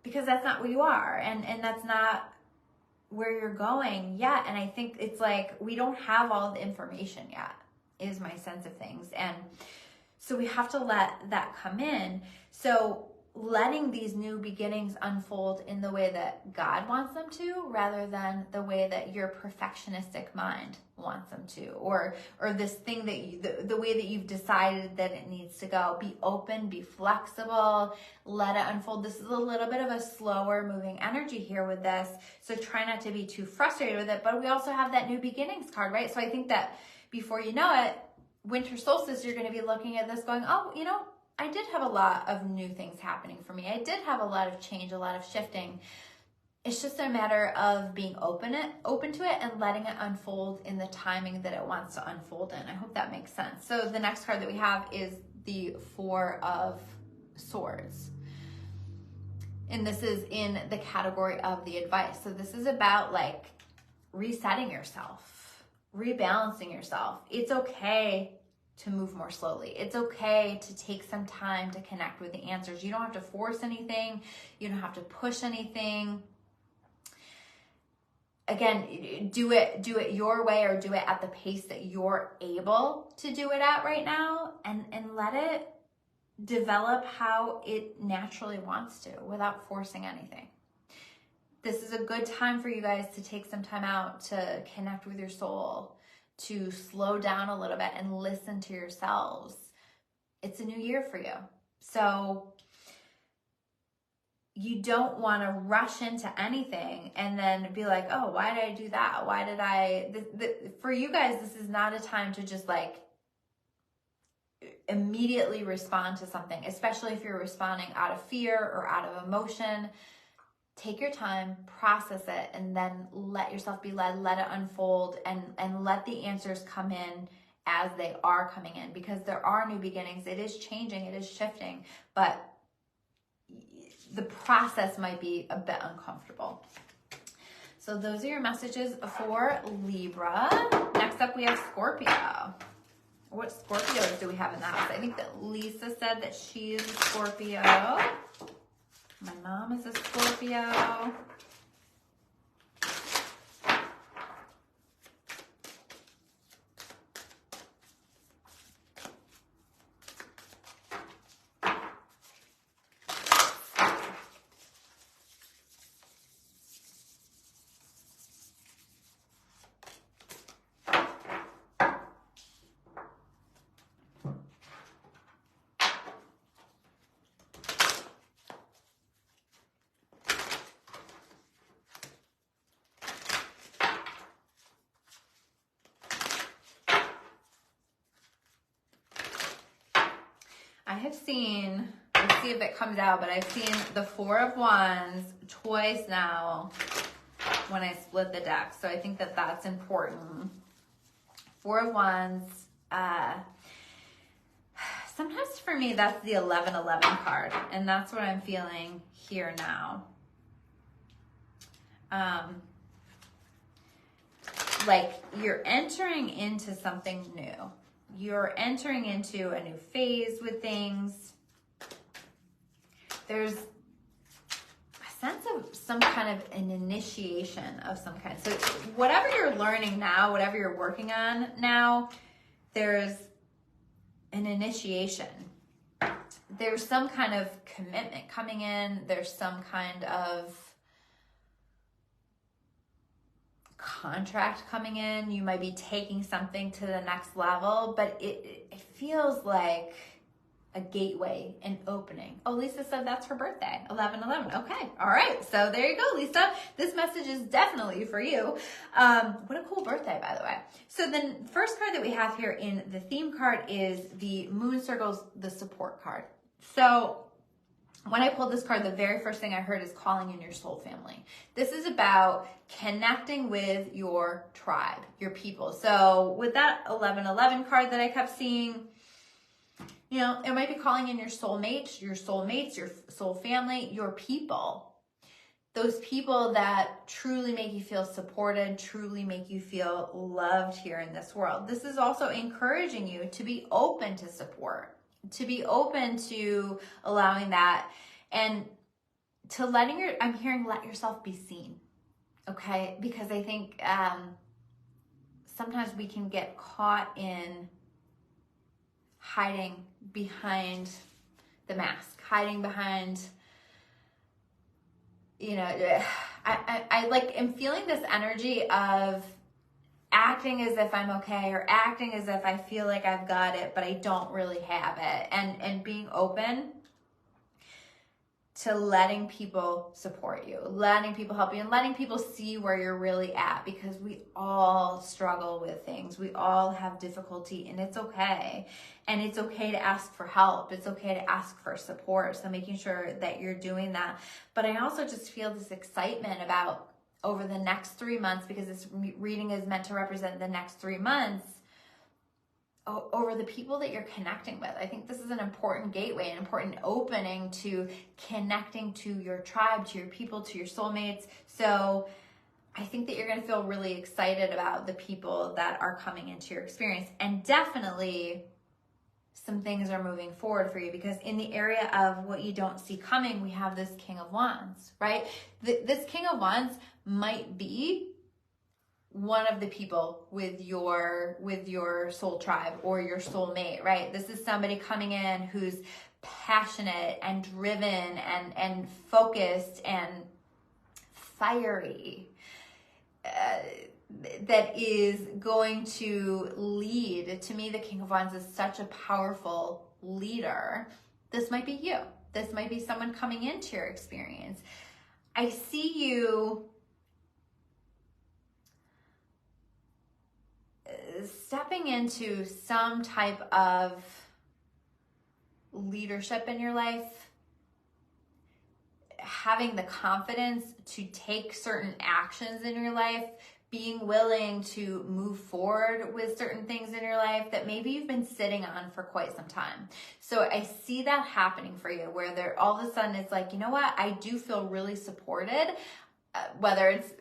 because that's not where you are, and that's not where you're going yet. And I think it's like, we don't have all the information yet, is my sense of things. And so we have to let that come in. So letting these new beginnings unfold in the way that God wants them to, rather than the way that your perfectionistic mind wants them to, or this thing that the way that you've decided that it needs to go. Be open, be flexible, let it unfold. This is a little bit of a slower moving energy here with this, so try not to be too frustrated with it. But we also have that new beginnings card, right? So I think that before you know it, winter solstice, you're going to be looking at this going, oh, you know, I did have a lot of new things happening for me. I did have a lot of change, a lot of shifting. It's just a matter of being open to it and letting it unfold in the timing that it wants to unfold in. I hope that makes sense. So the next card that we have is the Four of Swords. And this is in the category of the advice. So this is about like resetting yourself, rebalancing yourself. It's okay to move more slowly. It's okay to take some time to connect with the answers. You don't have to force anything. You don't have to push anything. Again, do it your way, or do it at the pace that you're able to do it at right now, and let it develop how it naturally wants to, without forcing anything. This is a good time for you guys to take some time out to connect with your soul, to slow down a little bit and listen to yourselves, it's a new year for you. So you don't want to rush into anything and then be like, oh, why did I do that? Why did I, for you guys, this is not a time to just like immediately respond to something, especially if you're responding out of fear or out of emotion. Take your time, process it, and then let yourself be led, let it unfold, and let the answers come in as they are coming in, because there are new beginnings. It is changing, it is shifting, but the process might be a bit uncomfortable. So those are your messages for Libra. Next up, we have Scorpio. What Scorpios do we have in the house? I think that Lisa said that she is a Scorpio. My mom is a Scorpio. I have seen, let's see if it comes out, but I've seen the Four of Wands twice now when I split the deck. So I think that that's important. Four of Wands, sometimes for me, that's the 11-11 card. And that's what I'm feeling here now. Like you're entering into something new. You're entering into a new phase with things. There's a sense of some kind of an initiation of some kind. So whatever you're learning now, whatever you're working on now, there's an initiation. There's some kind of commitment coming in. There's some kind of contract coming in. You might be taking something to the next level, but it feels like a gateway, an opening. Oh, Lisa said that's her birthday, 11/11. Okay, all right. So there you go, Lisa. This message is definitely for you. What a cool birthday, by the way. So the first card that we have here in the theme card is the Moon Circles, the support card. So when I pulled this card, the very first thing I heard is calling in your soul family. This is about connecting with your tribe, your people. So with that 11/11 card that I kept seeing, you know, it might be calling in your soulmates, your soul family, your people. Those people that truly make you feel supported, truly make you feel loved here in this world. This is also encouraging you to be open to support, to be open to allowing that, and to I'm hearing let yourself be seen, okay? Because I think sometimes we can get caught in hiding behind the mask, hiding behind, you know, I like am feeling this energy of acting as if I'm okay, or acting as if I feel like I've got it, but I don't really have it. And being open to letting people support you, letting people help you, and letting people see where you're really at, because we all struggle with things. We all have difficulty, and it's okay. And it's okay to ask for help. It's okay to ask for support. So making sure that you're doing that. But I also just feel this excitement about over the next 3 months, because this reading is meant to represent the next 3 months, over the people that you're connecting with. I think this is an important gateway, an important opening to connecting to your tribe, to your people, to your soulmates. So I think that you're going to feel really excited about the people that are coming into your experience. And definitely some things are moving forward for you, because in the area of what you don't see coming, we have this King of Wands, right? This King of Wands might be one of the people with your soul tribe or your soulmate, right? This is somebody coming in who's passionate and driven and focused and fiery, that is going to lead. To me, the King of Wands is such a powerful leader, this might be you. This might be someone coming into your experience. I see you stepping into some type of leadership in your life, having the confidence to take certain actions in your life, being willing to move forward with certain things in your life that maybe you've been sitting on for quite some time. So I see that happening for you, where there all of a sudden it's like, you know what, I do feel really supported, whether it's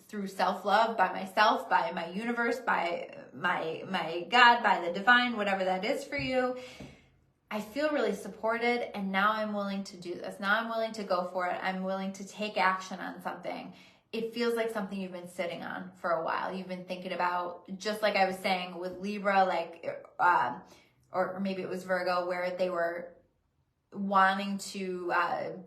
through self-love, by myself, by my universe, by my God, by the divine, whatever that is for you. I feel really supported, and now I'm willing to do this. Now I'm willing to go for it. I'm willing to take action on something. It feels like something you've been sitting on for a while. You've been thinking about, just like I was saying with Libra, like, or maybe it was Virgo, where they were wanting to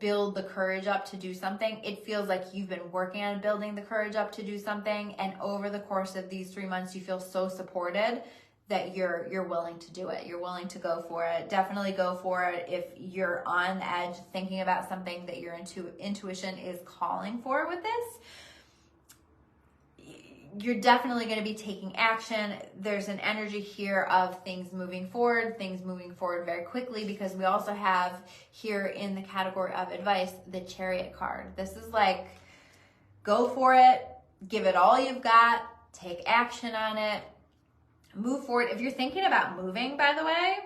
build the courage up to do something. It feels like you've been working on building the courage up to do something, and over the course of these 3 months, you feel so supported that you're willing to do it. You're willing to go for it. Definitely go for it if you're on the edge thinking about something that your intuition is calling for with this. You're definitely going to be taking action. There's an energy here of things moving forward very quickly, because we also have here in the category of advice, the Chariot card. This is like, go for it, give it all you've got, take action on it, move forward. If you're thinking about moving, by the way,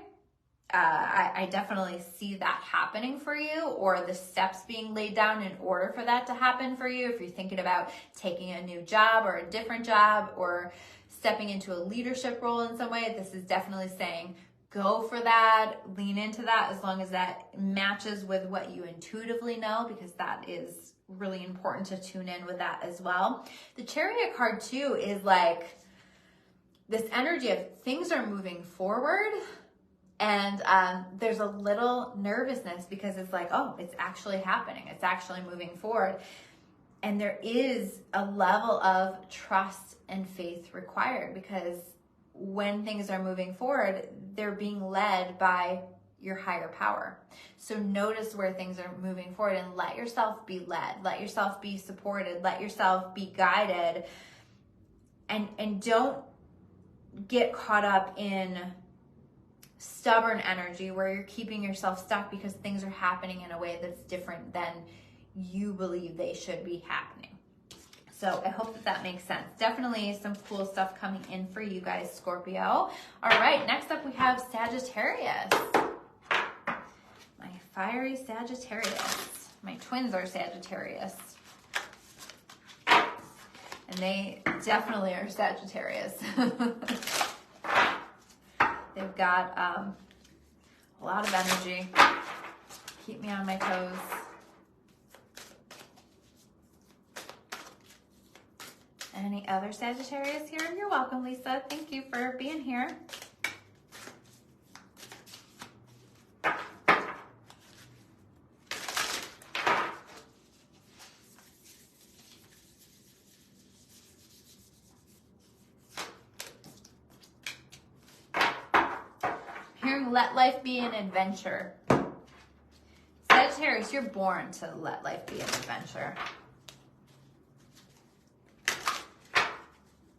I definitely see that happening for you, or the steps being laid down in order for that to happen for you. If you're thinking about taking a new job or a different job, or stepping into a leadership role in some way, this is definitely saying go for that, lean into that, as long as that matches with what you intuitively know, because that is really important to tune in with that as well. The Chariot card too is like this energy of things are moving forward, and there's a little nervousness because it's like, oh, it's actually happening. It's actually moving forward. And there is a level of trust and faith required, because when things are moving forward, they're being led by your higher power. So notice where things are moving forward and let yourself be led. Let yourself be supported. Let yourself be guided. And don't get caught up in stubborn energy where you're keeping yourself stuck because things are happening in a way that's different than you believe they should be happening. So I hope that makes sense. Definitely some cool stuff coming in for you guys, Scorpio. All right, next up we have Sagittarius. My fiery Sagittarius. My twins are Sagittarius. And they definitely are Sagittarius. They've got a lot of energy. Keep me on my toes. Any other Sagittarius here? You're welcome, Lisa. Thank you for being here. Hearing let life be an adventure. Sagittarius, you're born to let life be an adventure.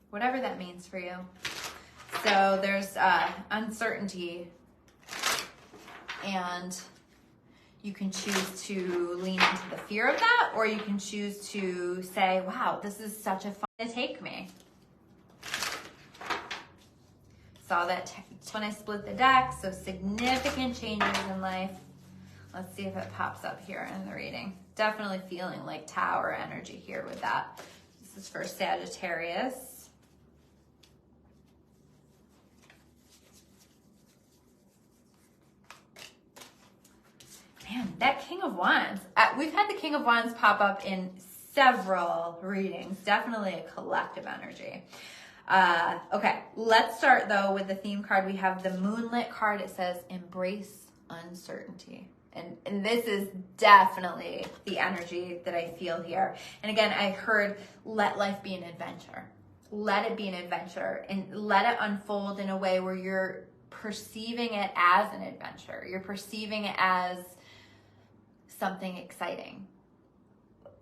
Whatever that means for you. So there's uncertainty, and you can choose to lean into the fear of that, or you can choose to say, wow, this is such a fun to take me. Saw that when I split the deck, so significant changes in life. Let's see if it pops up here in the reading. Definitely feeling like Tower energy here with that. This is for Sagittarius. Man, that King of Wands. We've had the King of Wands pop up in several readings. Definitely a collective energy. Okay, let's start though with the theme card. We have the Moonlit card. It says, embrace uncertainty. And this is definitely the energy that I feel here. And again, I heard, let life be an adventure. Let it be an adventure, and let it unfold in a way where you're perceiving it as an adventure. You're perceiving it as something exciting.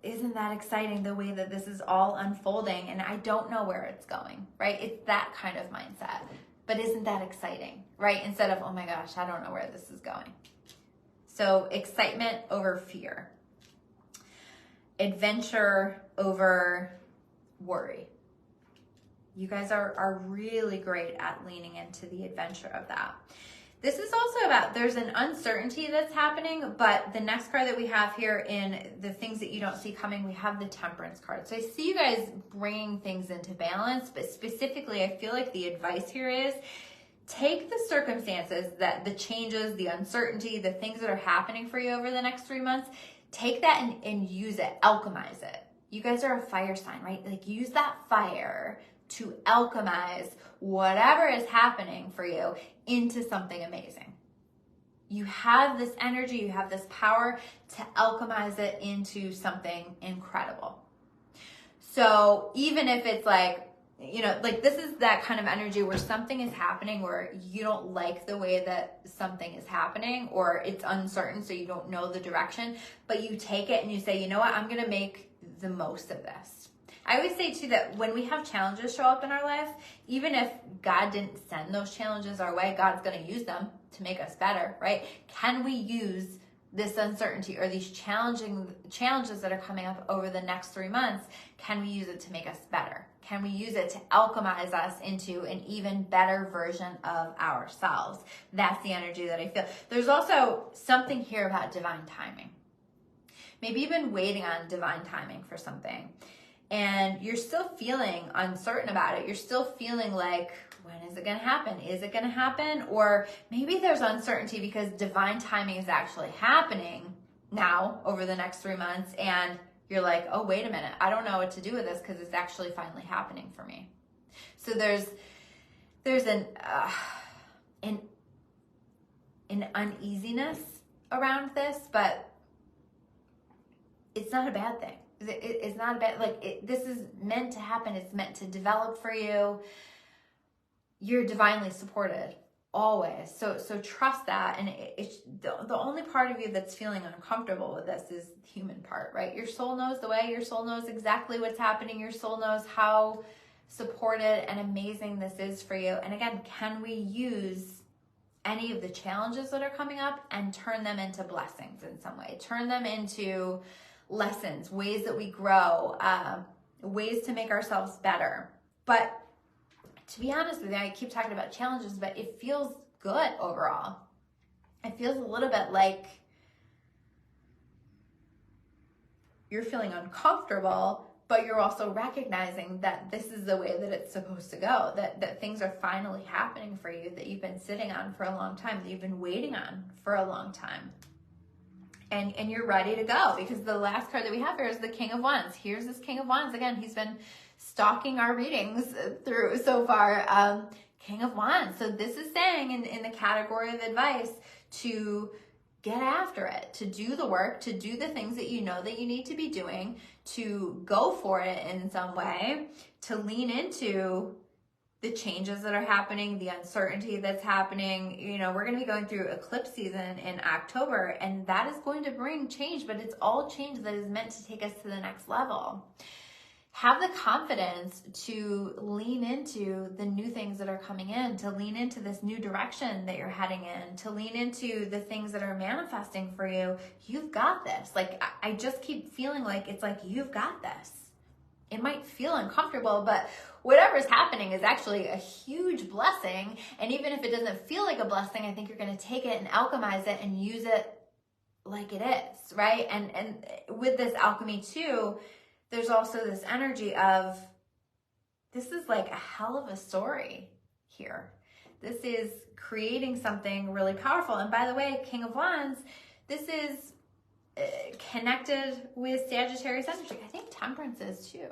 Isn't that exciting, the way that this is all unfolding? And I don't know where it's going, right? It's that kind of mindset. But isn't that exciting, right? Instead of, oh my gosh, I don't know where this is going. So excitement over fear. Adventure over worry. You guys are really great at leaning into the adventure of that. This is also about, there's an uncertainty that's happening, but the next card that we have here in the things that you don't see coming, we have the Temperance card. So I see you guys bringing things into balance, but specifically, I feel like the advice here is take the circumstances, that the changes, the uncertainty, the things that are happening for you over the next 3 months, take that and use it, alchemize it. You guys are a fire sign, right? Like, use that fire to alchemize whatever is happening for you into something amazing. You have this energy, you have this power to alchemize it into something incredible. So even if it's like, you know, like this is that kind of energy where something is happening where you don't like the way that something is happening, or it's uncertain, so you don't know the direction, but you take it and you say, you know what, I'm going to make the most of this. I always say too that when we have challenges show up in our life, even if God didn't send those challenges our way, God's going to use them to make us better, right? Can we use this uncertainty or these challenges that are coming up over the next 3 months? Can we use it to make us better? Can we use it to alchemize us into an even better version of ourselves? That's the energy that I feel. There's also something here about divine timing. Maybe you've been waiting on divine timing for something, and you're still feeling uncertain about it. You're still feeling like, when is it going to happen? Is it going to happen? Or maybe there's uncertainty because divine timing is actually happening now over the next 3 months, and you're like, oh, wait a minute, I don't know what to do with this because it's actually finally happening for me. So there's an uneasiness around this, but it's not a bad thing. It's not a bad, this is meant to happen. It's meant to develop for you. You're divinely supported always. So trust that. And it's the only part of you that's feeling uncomfortable with this is the human part, right? Your soul knows the way. Your soul knows exactly what's happening. Your soul knows how supported and amazing this is for you. And again, can we use any of the challenges that are coming up and turn them into blessings in some way? Turn them into lessons, ways that we grow, ways to make ourselves better. But to be honest with you, I keep talking about challenges, but it feels good overall. It feels a little bit like you're feeling uncomfortable, but you're also recognizing that this is the way that it's supposed to go, that things are finally happening for you, that you've been sitting on for a long time, that you've been waiting on for a long time. And you're ready to go, because the last card that we have here is the King of Wands. Here's this King of Wands. Again, he's been stalking our readings through so far. King of Wands. So this is saying in the category of advice to get after it, to do the work, to do the things that you know that you need to be doing, to go for it in some way, to lean into the changes that are happening, the uncertainty that's happening. You know, we're going to be going through eclipse season in October, and that is going to bring change, but it's all change that is meant to take us to the next level. Have the confidence to lean into the new things that are coming in, to lean into this new direction that you're heading in, to lean into the things that are manifesting for you. You've got this. Like, I just keep feeling like it's like, you've got this. It might feel uncomfortable, but whatever's happening is actually a huge blessing. And even if it doesn't feel like a blessing, I think you're going to take it and alchemize it and use it like it is, right? And with this alchemy too, there's also this energy of, this is like a hell of a story here. This is creating something really powerful. And by the way, King of Wands, this is connected with Sagittarius energy. I think Temperance is too.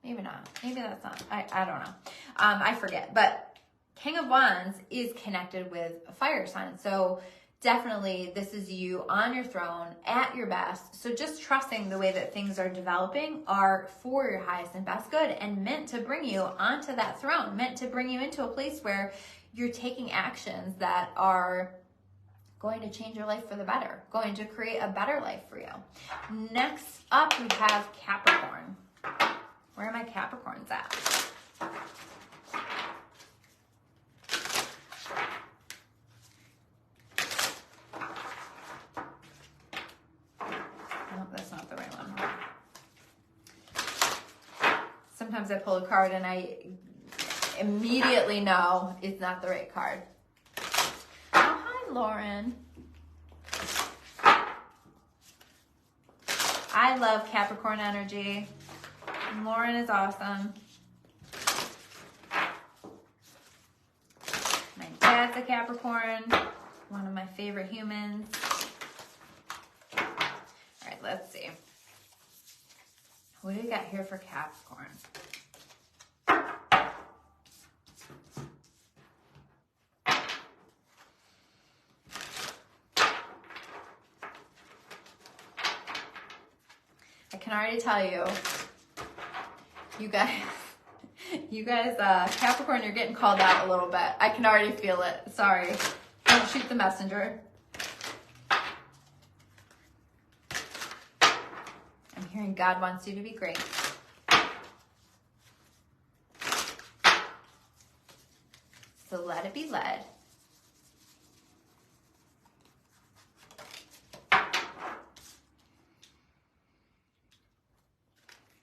Maybe not. Maybe that's not. I don't know. I forget. But King of Wands is connected with a fire sign. So definitely this is you on your throne at your best. So just trusting the way that things are developing are for your highest and best good, and meant to bring you onto that throne, meant to bring you into a place where you're taking actions that are going to change your life for the better, going to create a better life for you. Next up, we have Capricorn. Where are my Capricorns at? Nope, that's not the right one. Sometimes I pull a card and I immediately know it's not the right card. Oh, hi, Lauren. I love Capricorn energy. Lauren is awesome. My dad's a Capricorn, one of my favorite humans. All right, let's see. What do we got here for Capricorn? I can already tell you, you guys, Capricorn, you're getting called out a little bit. I can already feel it. Sorry. Don't shoot the messenger. I'm hearing God wants you to be great. So let it be led.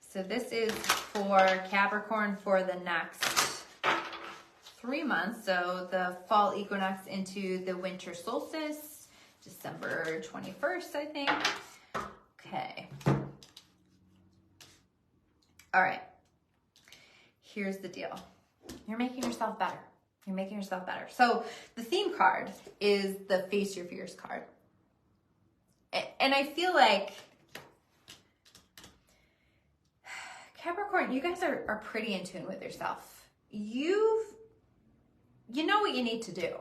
So this is for Capricorn for the next 3 months. So the fall equinox into the winter solstice, December 21st, I think. Okay. All right. Here's the deal. You're making yourself better. You're making yourself better. So the theme card is the Face Your Fears card. And I feel like Capricorn, you guys are pretty in tune with yourself. You know what you need to do.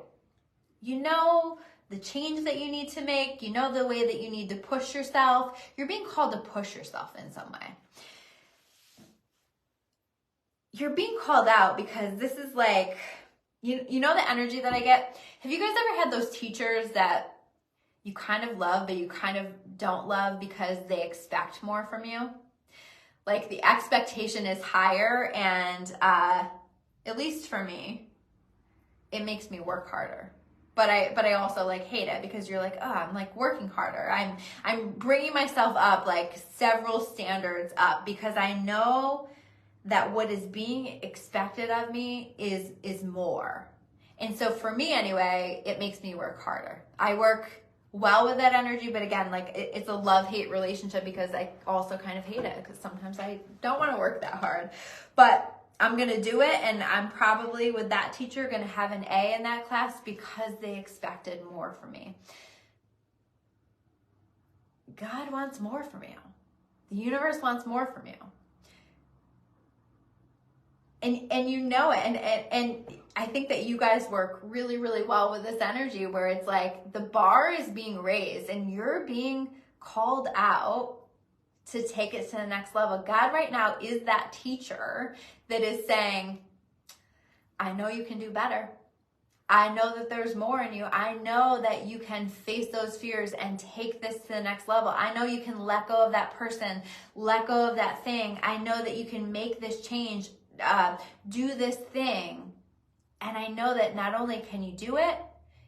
You know the change that you need to make. You know the way that you need to push yourself. You're being called to push yourself in some way. You're being called out because this is like, you know the energy that I get? Have you guys ever had those teachers that you kind of love, but you kind of don't love because they expect more from you? Like the expectation is higher, and at least for me, it makes me work harder. But I also like hate it because you're like, oh, I'm like working harder. I'm bringing myself up like several standards up because I know that what is being expected of me is more. And so for me anyway, it makes me work harder. I work well with that energy, but again, like it's a love-hate relationship because I also kind of hate it because sometimes I don't want to work that hard. But I'm going to do it, and I'm probably, with that teacher, going to have an A in that class because they expected more from me. God wants more from you. The universe wants more from you. And you know it. And I think that you guys work really, really well with this energy where it's like the bar is being raised and you're being called out to take it to the next level. God right now is that teacher that is saying, I know you can do better. I know that there's more in you. I know that you can face those fears and take this to the next level. I know you can let go of that person, let go of that thing. I know that you can make this change, do this thing. And I know that not only can you do it,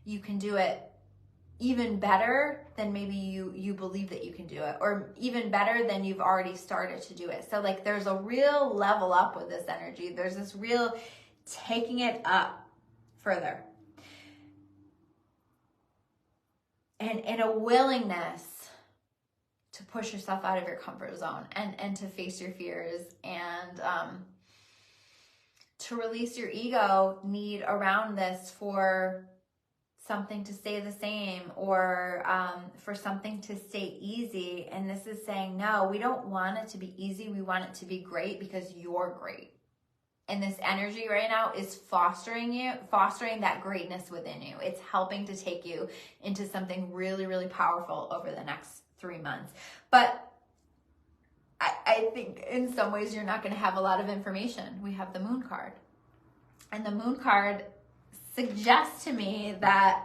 you can do it even better than maybe you believe that you can do it, or even better than you've already started to do it. So like there's a real level up with this energy. There's this real taking it up further. And a willingness to push yourself out of your comfort zone and to face your fears and to release your ego need around this for something to stay the same or for something to stay easy. And this is saying, no, we don't want it to be easy. We want it to be great because you're great. And this energy right now is fostering that greatness within you. It's helping to take you into something really, really powerful over the next 3 months. But I think in some ways you're not going to have a lot of information. We have the moon card. And the moon card suggests to me that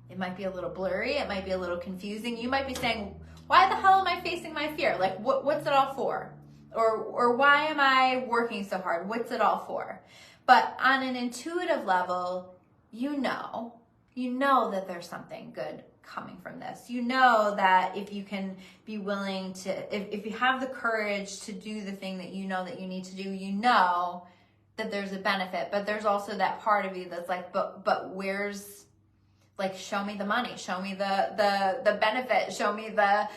it might be a little blurry. It might be a little confusing. You might be saying, why the hell am I facing my fear? Like, what's it all for? Or why am I working so hard? What's it all for? But on an intuitive level, you know that there's something good coming from this. You know that if you can be willing to, if you have the courage to do the thing that you know that you need to do, you know that there's a benefit. But there's also that part of you that's like, but where's, like, show me the money, show me the benefit, show me the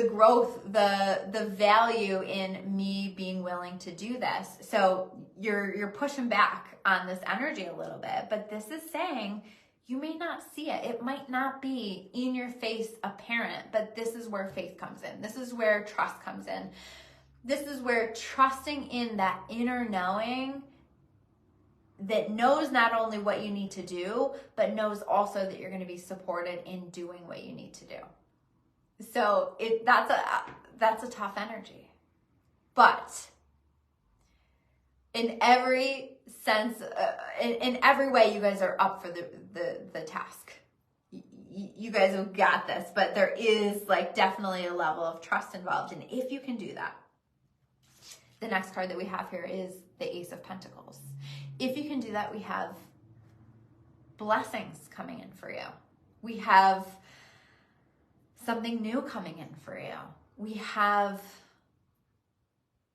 growth, the value in me being willing to do this. So you're pushing back on this energy a little bit, but this is saying you may not see it. It might not be in your face apparent, but this is where faith comes in. This is where trust comes in. This is where trusting in that inner knowing that knows not only what you need to do, but knows also that you're going to be supported in doing what you need to do. So that's a tough energy, but in every sense, in every way, you guys are up for the task. You guys have got this, but there is like definitely a level of trust involved. And if you can do that, the next card that we have here is the Ace of Pentacles. If you can do that, we have blessings coming in for you. We have something new coming in for you. We have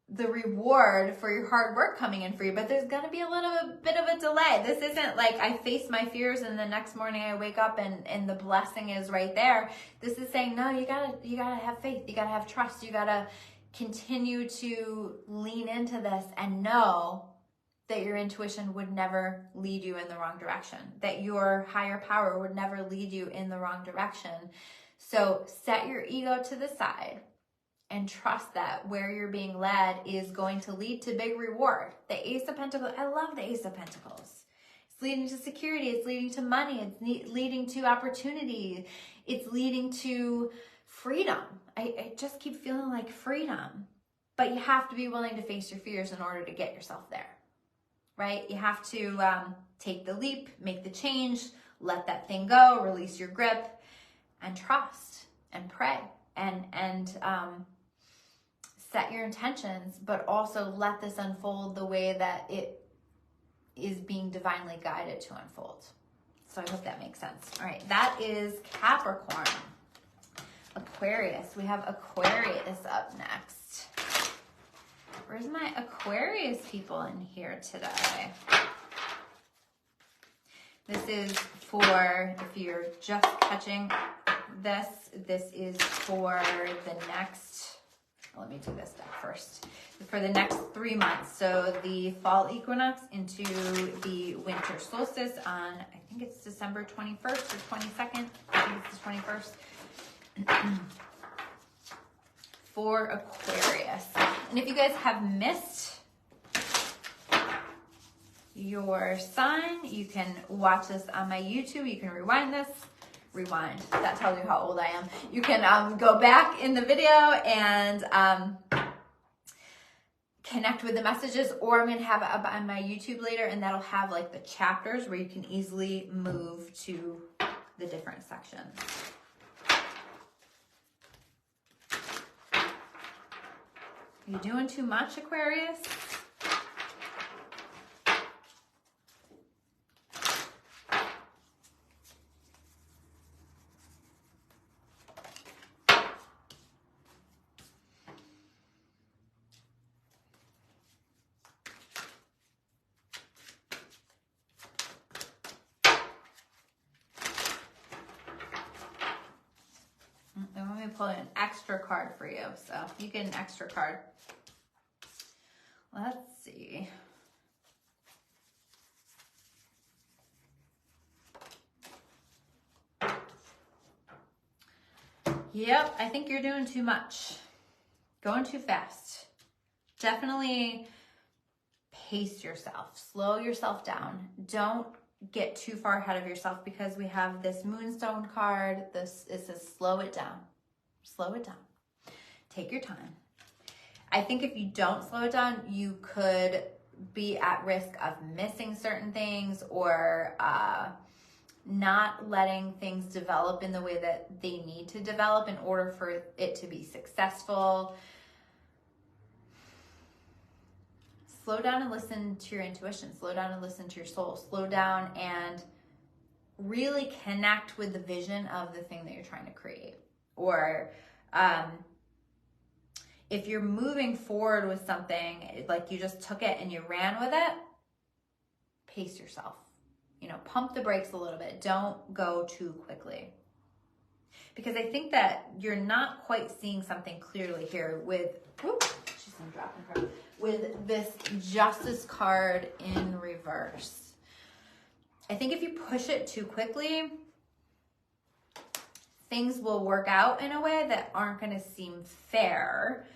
the reward for your hard work coming in for you, but there's going to be a little bit of a delay. This isn't like I face my fears and the next morning I wake up and the blessing is right there. This is saying, no, you gotta have faith. You gotta have trust. You gotta continue to lean into this and know that your intuition would never lead you in the wrong direction, that your higher power would never lead you in the wrong direction. So set your ego to the side and trust that where you're being led is going to lead to big reward. The Ace of Pentacles, I love the Ace of Pentacles. It's leading to security, it's leading to money, it's leading to opportunity, it's leading to freedom. I just keep feeling like freedom, but you have to be willing to face your fears in order to get yourself there, right? You have to take the leap, make the change, let that thing go, release your grip, and trust and pray and set your intentions, but also let this unfold the way that it is being divinely guided to unfold. So I hope that makes sense. All right, that is Capricorn. Aquarius, we have Aquarius up next. Where's my Aquarius people in here today? This is for, if you're just catching this is for the next, let me do this deck first. For the next 3 months. So the fall equinox into the winter solstice on, I think it's December 21st or 22nd. I think it's the 21st. For Aquarius. And if you guys have missed your sign, you can watch this on my YouTube. You can rewind this. Rewind. That tells you how old I am. You can go back in the video and connect with the messages, or I'm going to have it up on my YouTube later, and that'll have like the chapters where you can easily move to the different sections. Are you doing too much, Aquarius? Let me pull an extra card for you, so you get an extra card. Let's see. Yep, I think you're doing too much. Going too fast. Definitely pace yourself. Slow yourself down. Don't get too far ahead of yourself, because we have this Moonstone card. It says slow it down. Slow it down. Take your time. I think if you don't slow it down, you could be at risk of missing certain things or not letting things develop in the way that they need to develop in order for it to be successful. Slow down and listen to your intuition. Slow down and listen to your soul. Slow down and really connect with the vision of the thing that you're trying to create. Or if you're moving forward with something, like you just took it and you ran with it, pace yourself. You know, pump the brakes a little bit. Don't go too quickly. Because I think that you're not quite seeing something clearly here with, with this Justice card in reverse. I think if you push it too quickly, things will work out in a way that aren't going to seem fair.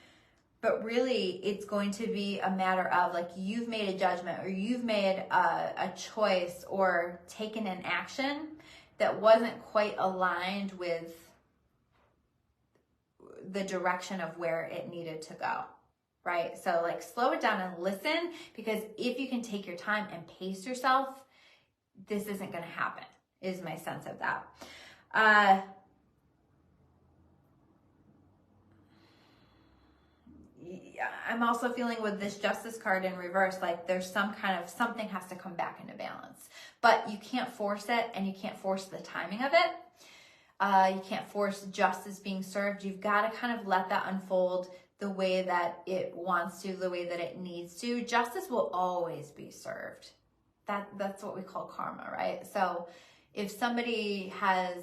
But really, it's going to be a matter of like you've made a judgment or you've made a choice or taken an action that wasn't quite aligned with the direction of where it needed to go, right? So like slow it down and listen, because if you can take your time and pace yourself, this isn't going to happen, is my sense of that. I'm also feeling with this Justice card in reverse, like there's some kind of, something has to come back into balance, but you can't force it and you can't force the timing of it. You can't force justice being served. You've got to kind of let that unfold the way that it wants to, the way that it needs to. Justice will always be served. That's what we call karma, right? So if somebody has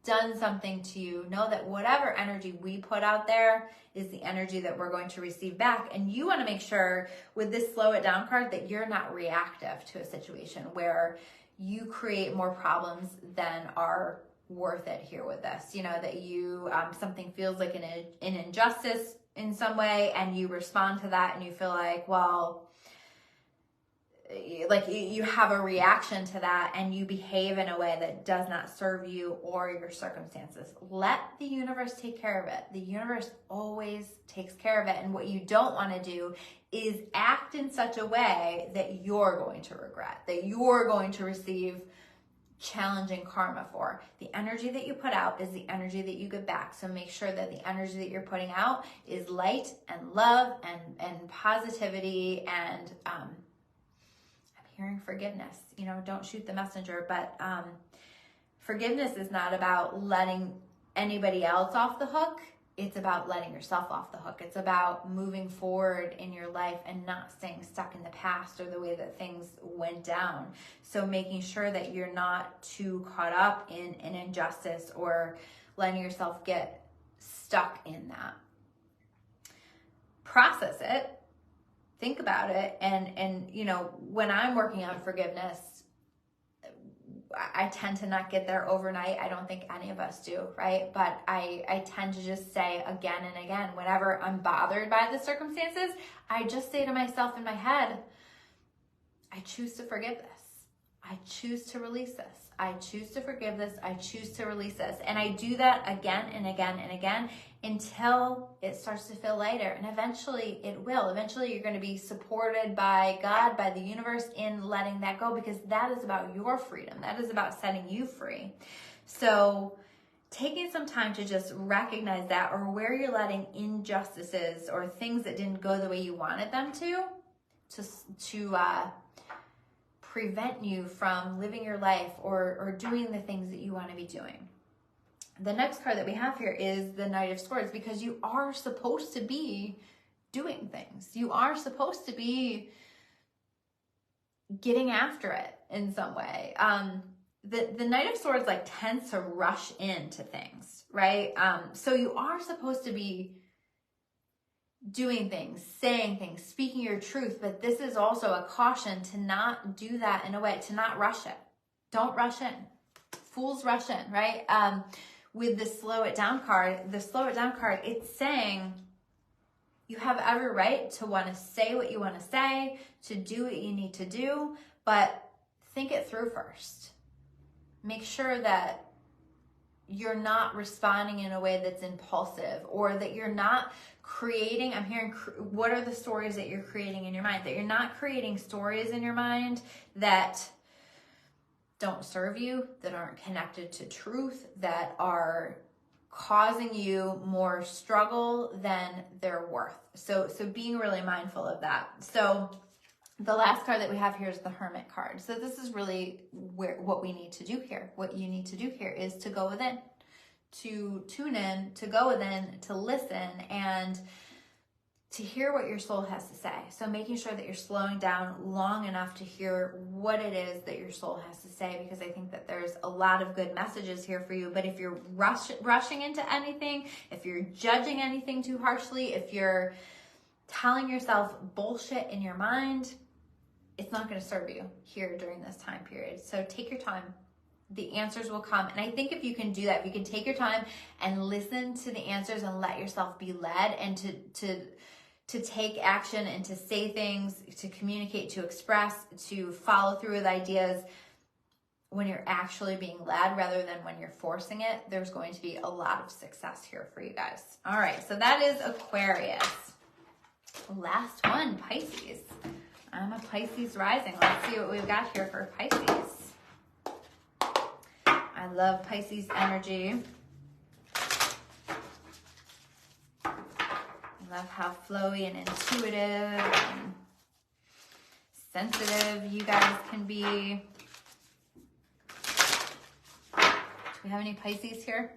done something to you, know that whatever energy we put out there is the energy that we're going to receive back. And you want to make sure with this slow it down card that you're not reactive to a situation where you create more problems than are worth it here with this. You know, that you, something feels like an injustice in some way and you respond to that and you feel like, well, like you have a reaction to that and you behave in a way that does not serve you or your circumstances. Let the universe take care of it. The universe always takes care of it. And what you don't want to do is act in such a way that you're going to regret, that you're going to receive challenging karma for. The energy that you put out is the energy that you get back. So make sure that the energy that you're putting out is light and love and positivity and, hearing forgiveness. You know, don't shoot the messenger, but forgiveness is not about letting anybody else off the hook. It's about letting yourself off the hook. It's about moving forward in your life and not staying stuck in the past or the way that things went down. So making sure that you're not too caught up in an injustice or letting yourself get stuck in that. Process it. Think about it. And you know, when I'm working on forgiveness, I tend to not get there overnight. I don't think any of us do, right? But I tend to just say again and again, whenever I'm bothered by the circumstances, I just say to myself in my head, I choose to forgive this. I choose to release this. I choose to forgive this. I choose to release this. And I do that again and again and again until it starts to feel lighter. And eventually it will. Eventually you're going to be supported by God, by the universe in letting that go, because that is about your freedom. That is about setting you free. So taking some time to just recognize that, or where you're letting injustices or things that didn't go the way you wanted them to prevent you from living your life or doing the things that you want to be doing. The next card that we have here is the Knight of Swords, because you are supposed to be doing things. You are supposed to be getting after it in some way. The Knight of Swords like tends to rush into things, right? So you are supposed to be doing things, saying things, speaking your truth, but this is also a caution to not do that in a way, to not rush it. Don't rush in. Fools rush in, right? With the slow it down card, it's saying you have every right to want to say what you want to say, to do what you need to do, but think it through first. Make sure that you're not responding in a way that's impulsive, or that you're not creating, I'm hearing, what are the stories that you're creating in your mind? That you're not creating stories in your mind that don't serve you, that aren't connected to truth, that are causing you more struggle than they're worth. So being really mindful of that. So the last card that we have here is the Hermit card. So this is really what we need to do here. What you need to do here is to go within, to tune in, to go within, to listen, and to hear what your soul has to say. So making sure that you're slowing down long enough to hear what it is that your soul has to say, because I think that there's a lot of good messages here for you. But if you're rushing into anything, if you're judging anything too harshly, if you're telling yourself bullshit in your mind, it's not going to serve you here during this time period. So take your time. The answers will come. And I think if you can do that, if you can take your time and listen to the answers and let yourself be led, and to take action and to say things, to communicate, to express, to follow through with ideas when you're actually being led rather than when you're forcing it, there's going to be a lot of success here for you guys. All right, so that is Aquarius. Last one, Pisces. I'm a Pisces rising. Let's see what we've got here for Pisces. I love Pisces energy. I love how flowy and intuitive and sensitive you guys can be. Do we have any Pisces here?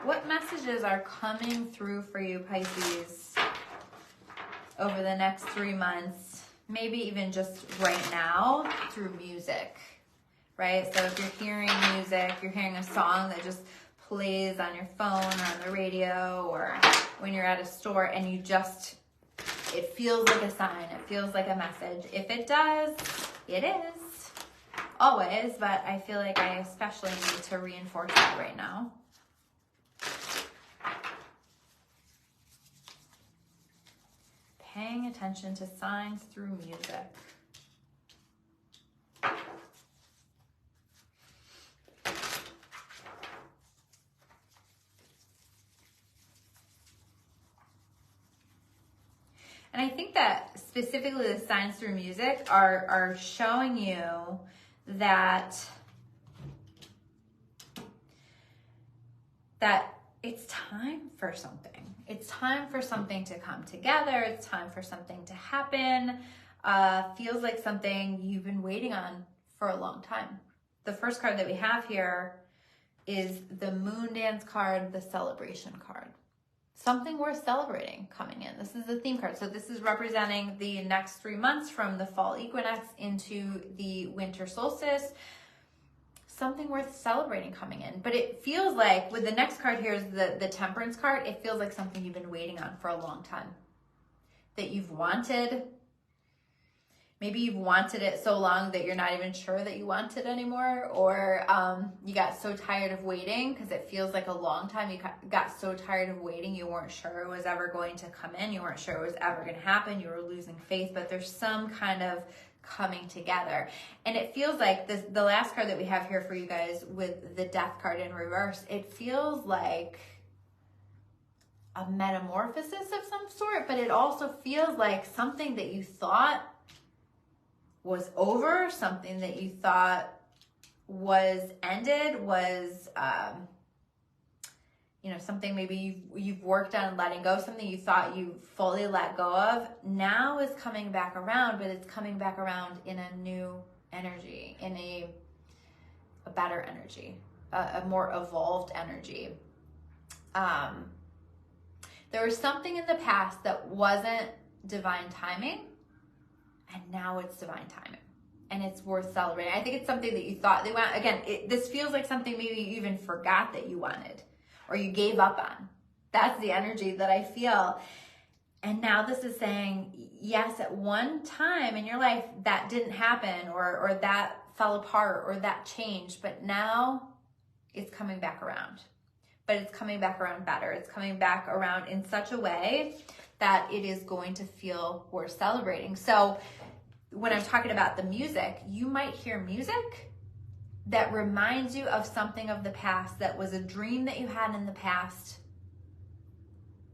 What messages are coming through for you, Pisces, over the next 3 months? Maybe even just right now through music, right? So if you're hearing music, you're hearing a song that just plays on your phone or on the radio or when you're at a store, and you just, it feels like a sign, it feels like a message. If it does, it is always, but I feel like I especially need to reinforce that right now. Paying attention to signs through music. And I think that specifically the signs through music are showing you that it's time for something. It's time for something to come together. It's time for something to happen. Feels like something you've been waiting on for a long time. The first card that we have here is the Moon Dance card, the Celebration card. Something worth celebrating coming in. This is the theme card. So this is representing the next 3 months from the fall equinox into the winter solstice. Something worth celebrating coming in. But it feels like, with the next card here is the Temperance card, it feels like something you've been waiting on for a long time. That you've wanted. Maybe you've wanted it so long that you're not even sure that you want it anymore. Or you got so tired of waiting because it feels like a long time. You got so tired of waiting, you weren't sure it was ever going to come in. You weren't sure it was ever going to happen. You were losing faith. But there's some kind of coming together. And it feels like the last card that we have here for you guys with the Death card in reverse, it feels like a metamorphosis of some sort, but it also feels like something that you thought was over, something that you thought was ended, was something maybe you've worked on letting go, something you thought you fully let go of, now is coming back around, but it's coming back around in a new energy, in a better energy, a more evolved energy. There was something in the past that wasn't divine timing, and now it's divine timing. And it's worth celebrating. I think it's something that you thought they want. Again, this feels like something maybe you even forgot that you wanted or you gave up on. That's the energy that I feel. And now this is saying, yes, at one time in your life that didn't happen, or that fell apart, or that changed, but now it's coming back around. But it's coming back around better. It's coming back around in such a way that it is going to feel worth celebrating. So when I'm talking about the music, you might hear music that reminds you of something of the past, that was a dream that you had in the past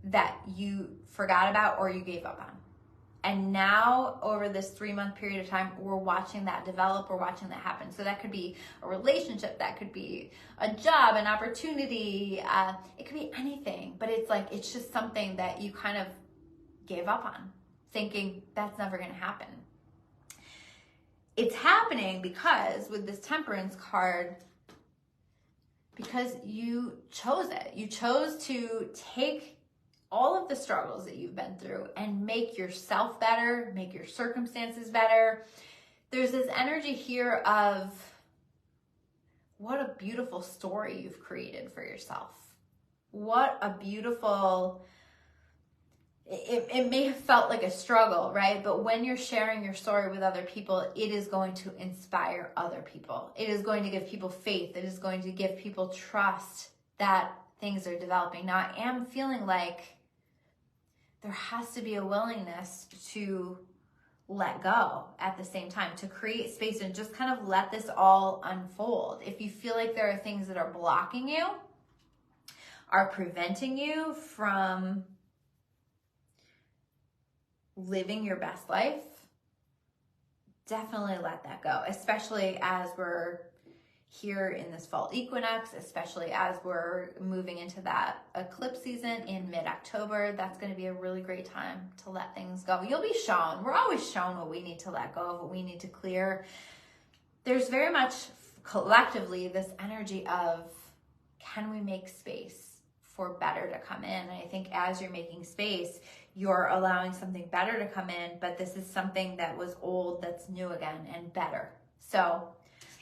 that you forgot about or you gave up on. And now over this 3-month period of time, we're watching that develop, we're watching that happen. So that could be a relationship, that could be a job, an opportunity, it could be anything, but it's like, it's just something that you kind of gave up on, thinking that's never gonna happen. It's happening because with this Temperance card, because you chose it. You chose to take all of the struggles that you've been through and make yourself better, make your circumstances better. There's this energy here of what a beautiful story you've created for yourself. What a beautiful, it may have felt like a struggle, right? But when you're sharing your story with other people, it is going to inspire other people. It is going to give people faith. It is going to give people trust that things are developing. Now, I am feeling like there has to be a willingness to let go at the same time, to create space and just kind of let this all unfold. If you feel like there are things that are blocking you, are preventing you from living your best life, definitely let that go, especially as we're here in this fall equinox, especially as we're moving into that eclipse season in mid-October. That's going to be a really great time to let things go. You'll be shown. We're always shown what we need to let go of, what we need to clear. There's very much collectively this energy of, can we make space for better to come in? And I think as you're making space, you're allowing something better to come in, but this is something that was old that's new again and better. So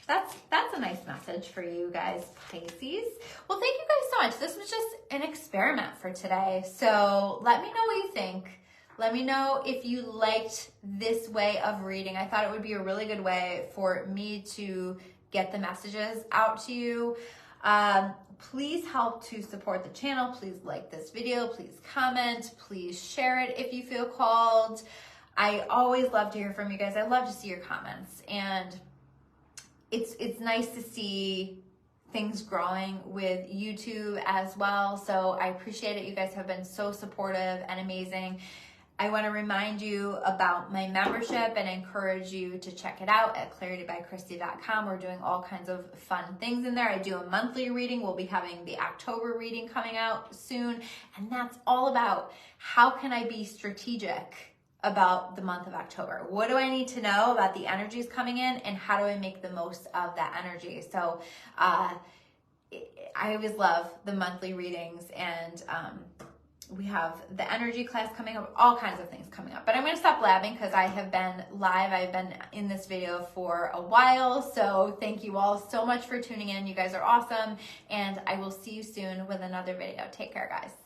that's a nice message for you guys, Pisces. Well, thank you guys so much. This was just an experiment for today. So let me know what you think. Let me know if you liked this way of reading. I thought it would be a really good way for me to get the messages out to you. Please help to support the channel. Please like this video. Please comment. Please share it if you feel called. I always love to hear from you guys. I love to see your comments. And it's nice to see things growing with YouTube as well. So I appreciate it. You guys have been so supportive and amazing. I want to remind you about my membership and encourage you to check it out at claritybychristy.com. We're doing all kinds of fun things in there. I do a monthly reading. We'll be having the October reading coming out soon. And that's all about how can I be strategic about the month of October. What do I need to know about the energies coming in, and how do I make the most of that energy? So I always love the monthly readings, and we have the energy class coming up, all kinds of things coming up. But I'm going to stop blabbing because I have been live. I've been in this video for a while. So thank you all so much for tuning in. You guys are awesome. And I will see you soon with another video. Take care, guys.